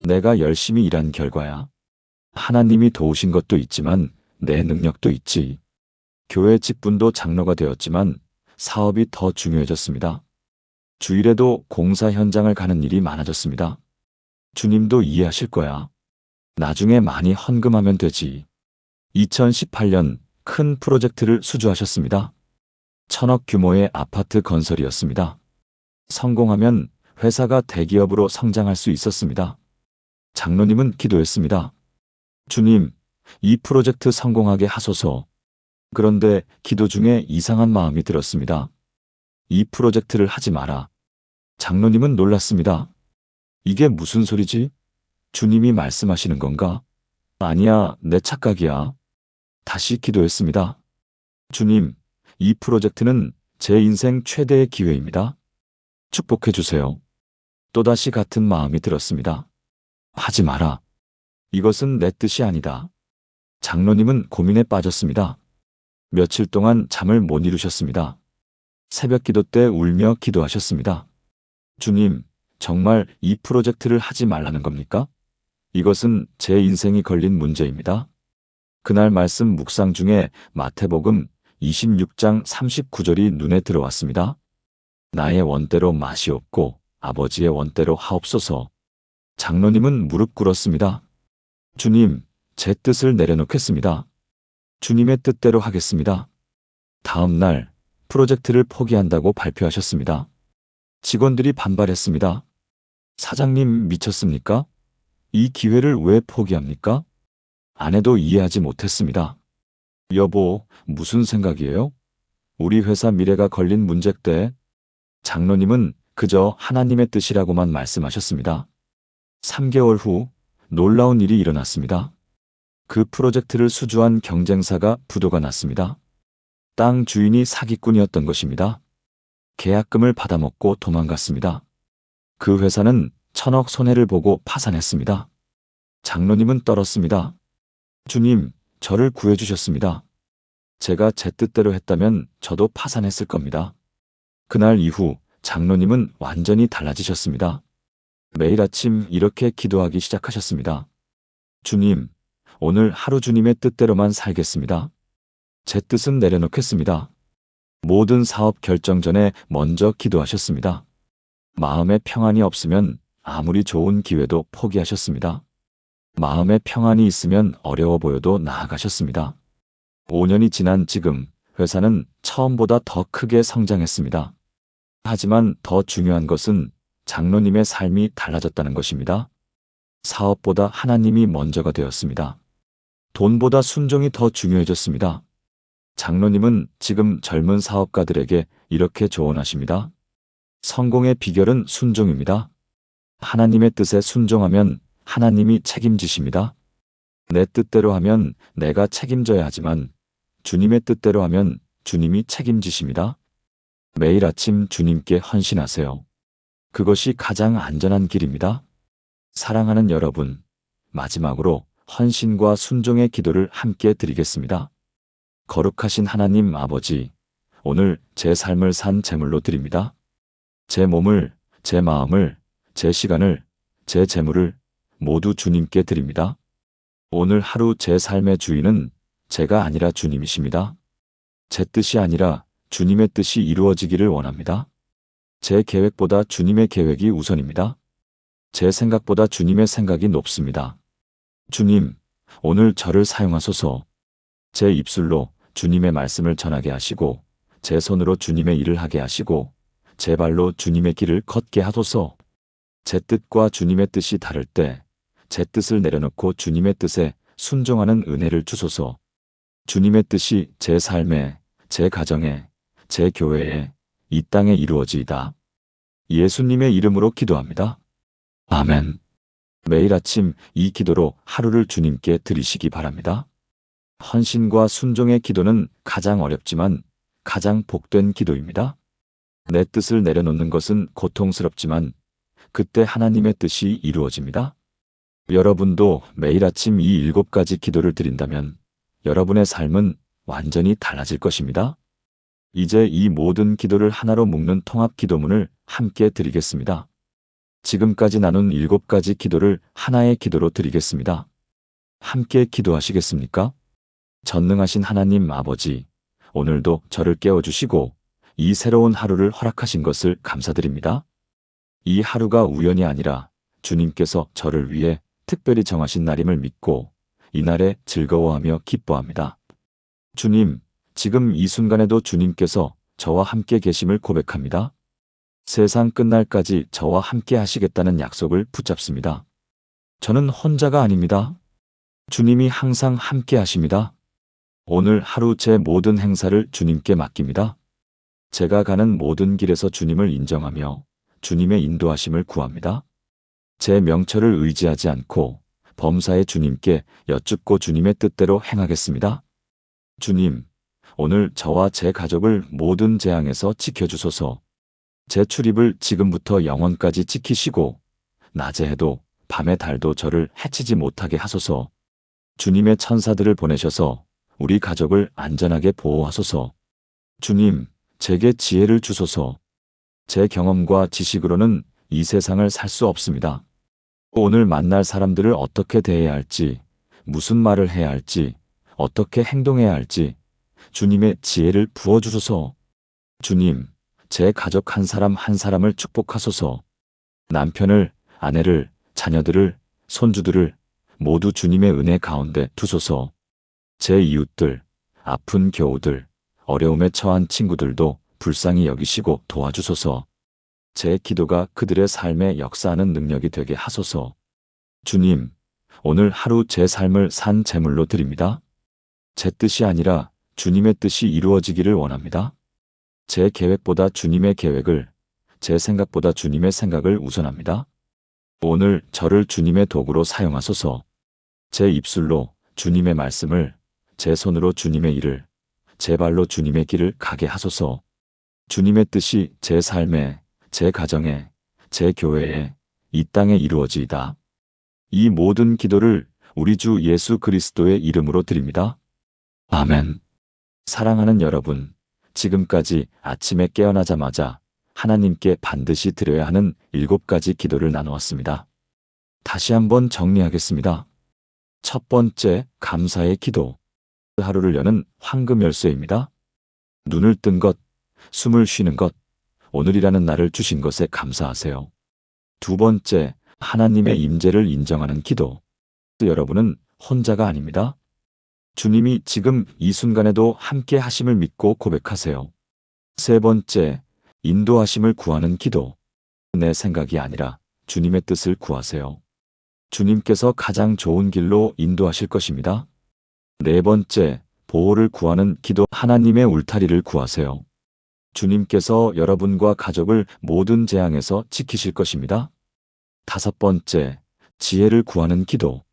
내가 열심히 일한 결과야. 하나님이 도우신 것도 있지만 내 능력도 있지. 교회 직분도 장로가 되었지만 사업이 더 중요해졌습니다. 주일에도 공사 현장을 가는 일이 많아졌습니다. 주님도 이해하실 거야. 나중에 많이 헌금하면 되지. 2018년 큰 프로젝트를 수주하셨습니다. 1,000억 규모의 아파트 건설이었습니다. 성공하면 회사가 대기업으로 성장할 수 있었습니다. 장로님은 기도했습니다. 주님, 이 프로젝트 성공하게 하소서. 그런데 기도 중에 이상한 마음이 들었습니다. 이 프로젝트를 하지 마라. 장로님은 놀랐습니다. 이게 무슨 소리지? 주님이 말씀하시는 건가? 아니야, 내 착각이야. 다시 기도했습니다. 주님, 이 프로젝트는 제 인생 최대의 기회입니다. 축복해 주세요. 또다시 같은 마음이 들었습니다. 하지 마라. 이것은 내 뜻이 아니다. 장로님은 고민에 빠졌습니다. 며칠 동안 잠을 못 이루셨습니다. 새벽 기도 때 울며 기도하셨습니다. 주님, 정말 이 프로젝트를 하지 말라는 겁니까? 이것은 제 인생이 걸린 문제입니다. 그날 말씀 묵상 중에 마태복음 26장 39절이 눈에 들어왔습니다. 나의 원대로 마시옵고 아버지의 원대로 하옵소서. 장로님은 무릎 꿇었습니다. 주님, 제 뜻을 내려놓겠습니다. 주님의 뜻대로 하겠습니다. 다음 날 프로젝트를 포기한다고 발표하셨습니다. 직원들이 반발했습니다. 사장님 미쳤습니까? 이 기회를 왜 포기합니까? 아내도 이해하지 못했습니다. 여보, 무슨 생각이에요? 우리 회사 미래가 걸린 문제때. 장로님은 그저 하나님의 뜻이라고만 말씀하셨습니다. 3개월 후 놀라운 일이 일어났습니다. 그 프로젝트를 수주한 경쟁사가 부도가 났습니다. 땅 주인이 사기꾼이었던 것입니다. 계약금을 받아먹고 도망갔습니다. 그 회사는 천억 손해를 보고 파산했습니다. 장로님은 떨었습니다. 주님, 저를 구해주셨습니다. 제가 제 뜻대로 했다면 저도 파산했을 겁니다. 그날 이후 장로님은 완전히 달라지셨습니다. 매일 아침 이렇게 기도하기 시작하셨습니다. 주님, 오늘 하루 주님의 뜻대로만 살겠습니다. 제 뜻은 내려놓겠습니다. 모든 사업 결정 전에 먼저 기도하셨습니다. 마음에 평안이 없으면 아무리 좋은 기회도 포기하셨습니다. 마음에 평안이 있으면 어려워 보여도 나아가셨습니다. 5년이 지난 지금 회사는 처음보다 더 크게 성장했습니다. 하지만 더 중요한 것은 장로님의 삶이 달라졌다는 것입니다. 사업보다 하나님이 먼저가 되었습니다. 돈보다 순종이 더 중요해졌습니다. 장로님은 지금 젊은 사업가들에게 이렇게 조언하십니다. 성공의 비결은 순종입니다. 하나님의 뜻에 순종하면 하나님이 책임지십니다. 내 뜻대로 하면 내가 책임져야 하지만 주님의 뜻대로 하면 주님이 책임지십니다. 매일 아침 주님께 헌신하세요. 그것이 가장 안전한 길입니다. 사랑하는 여러분, 마지막으로 헌신과 순종의 기도를 함께 드리겠습니다. 거룩하신 하나님 아버지, 오늘 제 삶을 산 제물로 드립니다. 제 몸을, 제 마음을, 제 시간을, 제 재물을 모두 주님께 드립니다. 오늘 하루 제 삶의 주인은 제가 아니라 주님이십니다. 제 뜻이 아니라 주님의 뜻이 이루어지기를 원합니다. 제 계획보다 주님의 계획이 우선입니다. 제 생각보다 주님의 생각이 높습니다. 주님, 오늘 저를 사용하소서. 제 입술로 주님의 말씀을 전하게 하시고, 제 손으로 주님의 일을 하게 하시고, 제 발로 주님의 길을 걷게 하소서. 제 뜻과 주님의 뜻이 다를 때, 제 뜻을 내려놓고 주님의 뜻에 순종하는 은혜를 주소서. 주님의 뜻이 제 삶에, 제 가정에, 제 교회에, 이 땅에 이루어지이다. 예수님의 이름으로 기도합니다. 아멘. 매일 아침 이 기도로 하루를 주님께 드리시기 바랍니다. 헌신과 순종의 기도는 가장 어렵지만 가장 복된 기도입니다. 내 뜻을 내려놓는 것은 고통스럽지만 그때 하나님의 뜻이 이루어집니다. 여러분도 매일 아침 이 7가지 기도를 드린다면 여러분의 삶은 완전히 달라질 것입니다. 이제 이 모든 기도를 하나로 묶는 통합 기도문을 함께 드리겠습니다. 지금까지 나눈 7가지 기도를 하나의 기도로 드리겠습니다. 함께 기도하시겠습니까? 전능하신 하나님 아버지, 오늘도 저를 깨워주시고 이 새로운 하루를 허락하신 것을 감사드립니다. 이 하루가 우연이 아니라 주님께서 저를 위해 특별히 정하신 날임을 믿고 이날에 즐거워하며 기뻐합니다. 주님, 지금 이 순간에도 주님께서 저와 함께 계심을 고백합니다. 세상 끝날까지 저와 함께 하시겠다는 약속을 붙잡습니다. 저는 혼자가 아닙니다. 주님이 항상 함께 하십니다. 오늘 하루 제 모든 행사를 주님께 맡깁니다. 제가 가는 모든 길에서 주님을 인정하며 주님의 인도하심을 구합니다. 제 명철을 의지하지 않고 범사의 주님께 여쭙고 주님의 뜻대로 행하겠습니다. 주님, 오늘 저와 제 가족을 모든 재앙에서 지켜주소서. 제 출입을 지금부터 영원까지 지키시고 낮에 해도 밤에 달도 저를 해치지 못하게 하소서. 주님의 천사들을 보내셔서 우리 가족을 안전하게 보호하소서. 주님, 제게 지혜를 주소서. 제 경험과 지식으로는 이 세상을 살 수 없습니다. 오늘 만날 사람들을 어떻게 대해야 할지, 무슨 말을 해야 할지, 어떻게 행동해야 할지 주님의 지혜를 부어주소서. 주님, 제 가족 한 사람 한 사람을 축복하소서. 남편을, 아내를, 자녀들을, 손주들을 모두 주님의 은혜 가운데 두소서. 제 이웃들, 아픈 교우들, 어려움에 처한 친구들도 불쌍히 여기시고 도와주소서. 제 기도가 그들의 삶에 역사하는 능력이 되게 하소서. 주님, 오늘 하루 제 삶을 산 제물로 드립니다. 제 뜻이 아니라 주님의 뜻이 이루어지기를 원합니다. 제 계획보다 주님의 계획을, 제 생각보다 주님의 생각을 우선합니다. 오늘 저를 주님의 도구로 사용하소서. 제 입술로 주님의 말씀을, 제 손으로 주님의 일을, 제 발로 주님의 길을 가게 하소서. 주님의 뜻이 제 삶에, 제 가정에, 제 교회에, 이 땅에 이루어지이다. 이 모든 기도를 우리 주 예수 그리스도의 이름으로 드립니다. 아멘. 사랑하는 여러분, 지금까지 아침에 깨어나자마자 하나님께 반드시 드려야 하는 7가지 기도를 나누었습니다. 다시 한번 정리하겠습니다. 첫 번째, 감사의 기도. 하루를 여는 황금 열쇠입니다. 눈을 뜬 것, 숨을 쉬는 것, 오늘이라는 날을 주신 것에 감사하세요. 두 번째, 하나님의 임재를 인정하는 기도. 여러분은 혼자가 아닙니다. 주님이 지금 이 순간에도 함께 하심을 믿고 고백하세요. 세 번째, 인도하심을 구하는 기도. 내 생각이 아니라 주님의 뜻을 구하세요. 주님께서 가장 좋은 길로 인도하실 것입니다. 네 번째, 보호를 구하는 기도. 하나님의 울타리를 구하세요. 주님께서 여러분과 가족을 모든 재앙에서 지키실 것입니다. 다섯 번째, 지혜를 구하는 기도.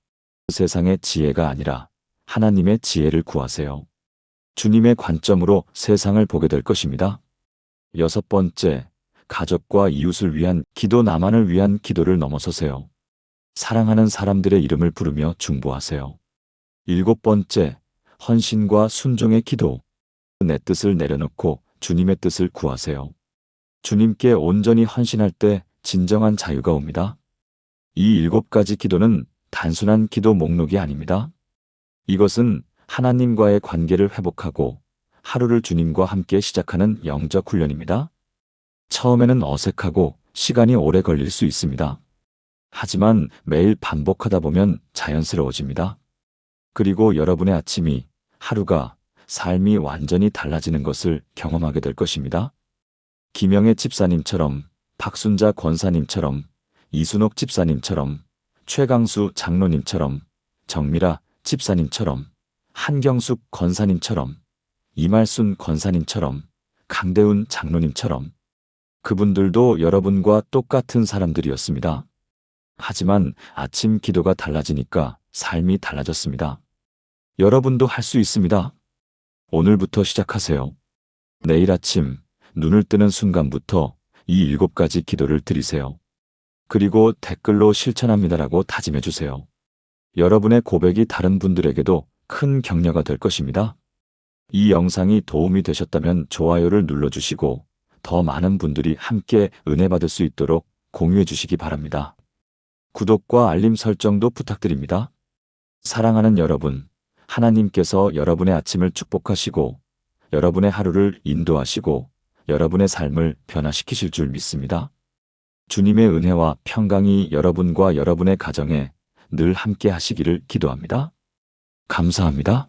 세상의 지혜가 아니라 하나님의 지혜를 구하세요. 주님의 관점으로 세상을 보게 될 것입니다. 여섯 번째, 가족과 이웃을 위한 기도. 나만을 위한 기도를 넘어서세요. 사랑하는 사람들의 이름을 부르며 중보하세요. 일곱 번째, 헌신과 순종의 기도. 내 뜻을 내려놓고 주님의 뜻을 구하세요. 주님께 온전히 헌신할 때 진정한 자유가 옵니다. 이 7가지 기도는 단순한 기도 목록이 아닙니다. 이것은 하나님과의 관계를 회복하고 하루를 주님과 함께 시작하는 영적 훈련입니다. 처음에는 어색하고 시간이 오래 걸릴 수 있습니다. 하지만 매일 반복하다 보면 자연스러워집니다. 그리고 여러분의 아침이, 하루가, 삶이 완전히 달라지는 것을 경험하게 될 것입니다. 김영애 집사님처럼, 박순자 권사님처럼, 이순옥 집사님처럼, 최강수 장로님처럼, 정미라 집사님처럼, 한경숙 권사님처럼, 이말순 권사님처럼, 강대훈 장로님처럼 그분들도 여러분과 똑같은 사람들이었습니다. 하지만 아침 기도가 달라지니까 삶이 달라졌습니다. 여러분도 할 수 있습니다. 오늘부터 시작하세요. 내일 아침 눈을 뜨는 순간부터 이 7가지 기도를 드리세요. 그리고 댓글로 실천합니다라고 다짐해 주세요. 여러분의 고백이 다른 분들에게도 큰 격려가 될 것입니다. 이 영상이 도움이 되셨다면 좋아요를 눌러주시고 더 많은 분들이 함께 은혜 받을 수 있도록 공유해 주시기 바랍니다. 구독과 알림 설정도 부탁드립니다. 사랑하는 여러분, 하나님께서 여러분의 아침을 축복하시고 여러분의 하루를 인도하시고 여러분의 삶을 변화시키실 줄 믿습니다. 주님의 은혜와 평강이 여러분과 여러분의 가정에 늘 함께 하시기를 기도합니다. 감사합니다.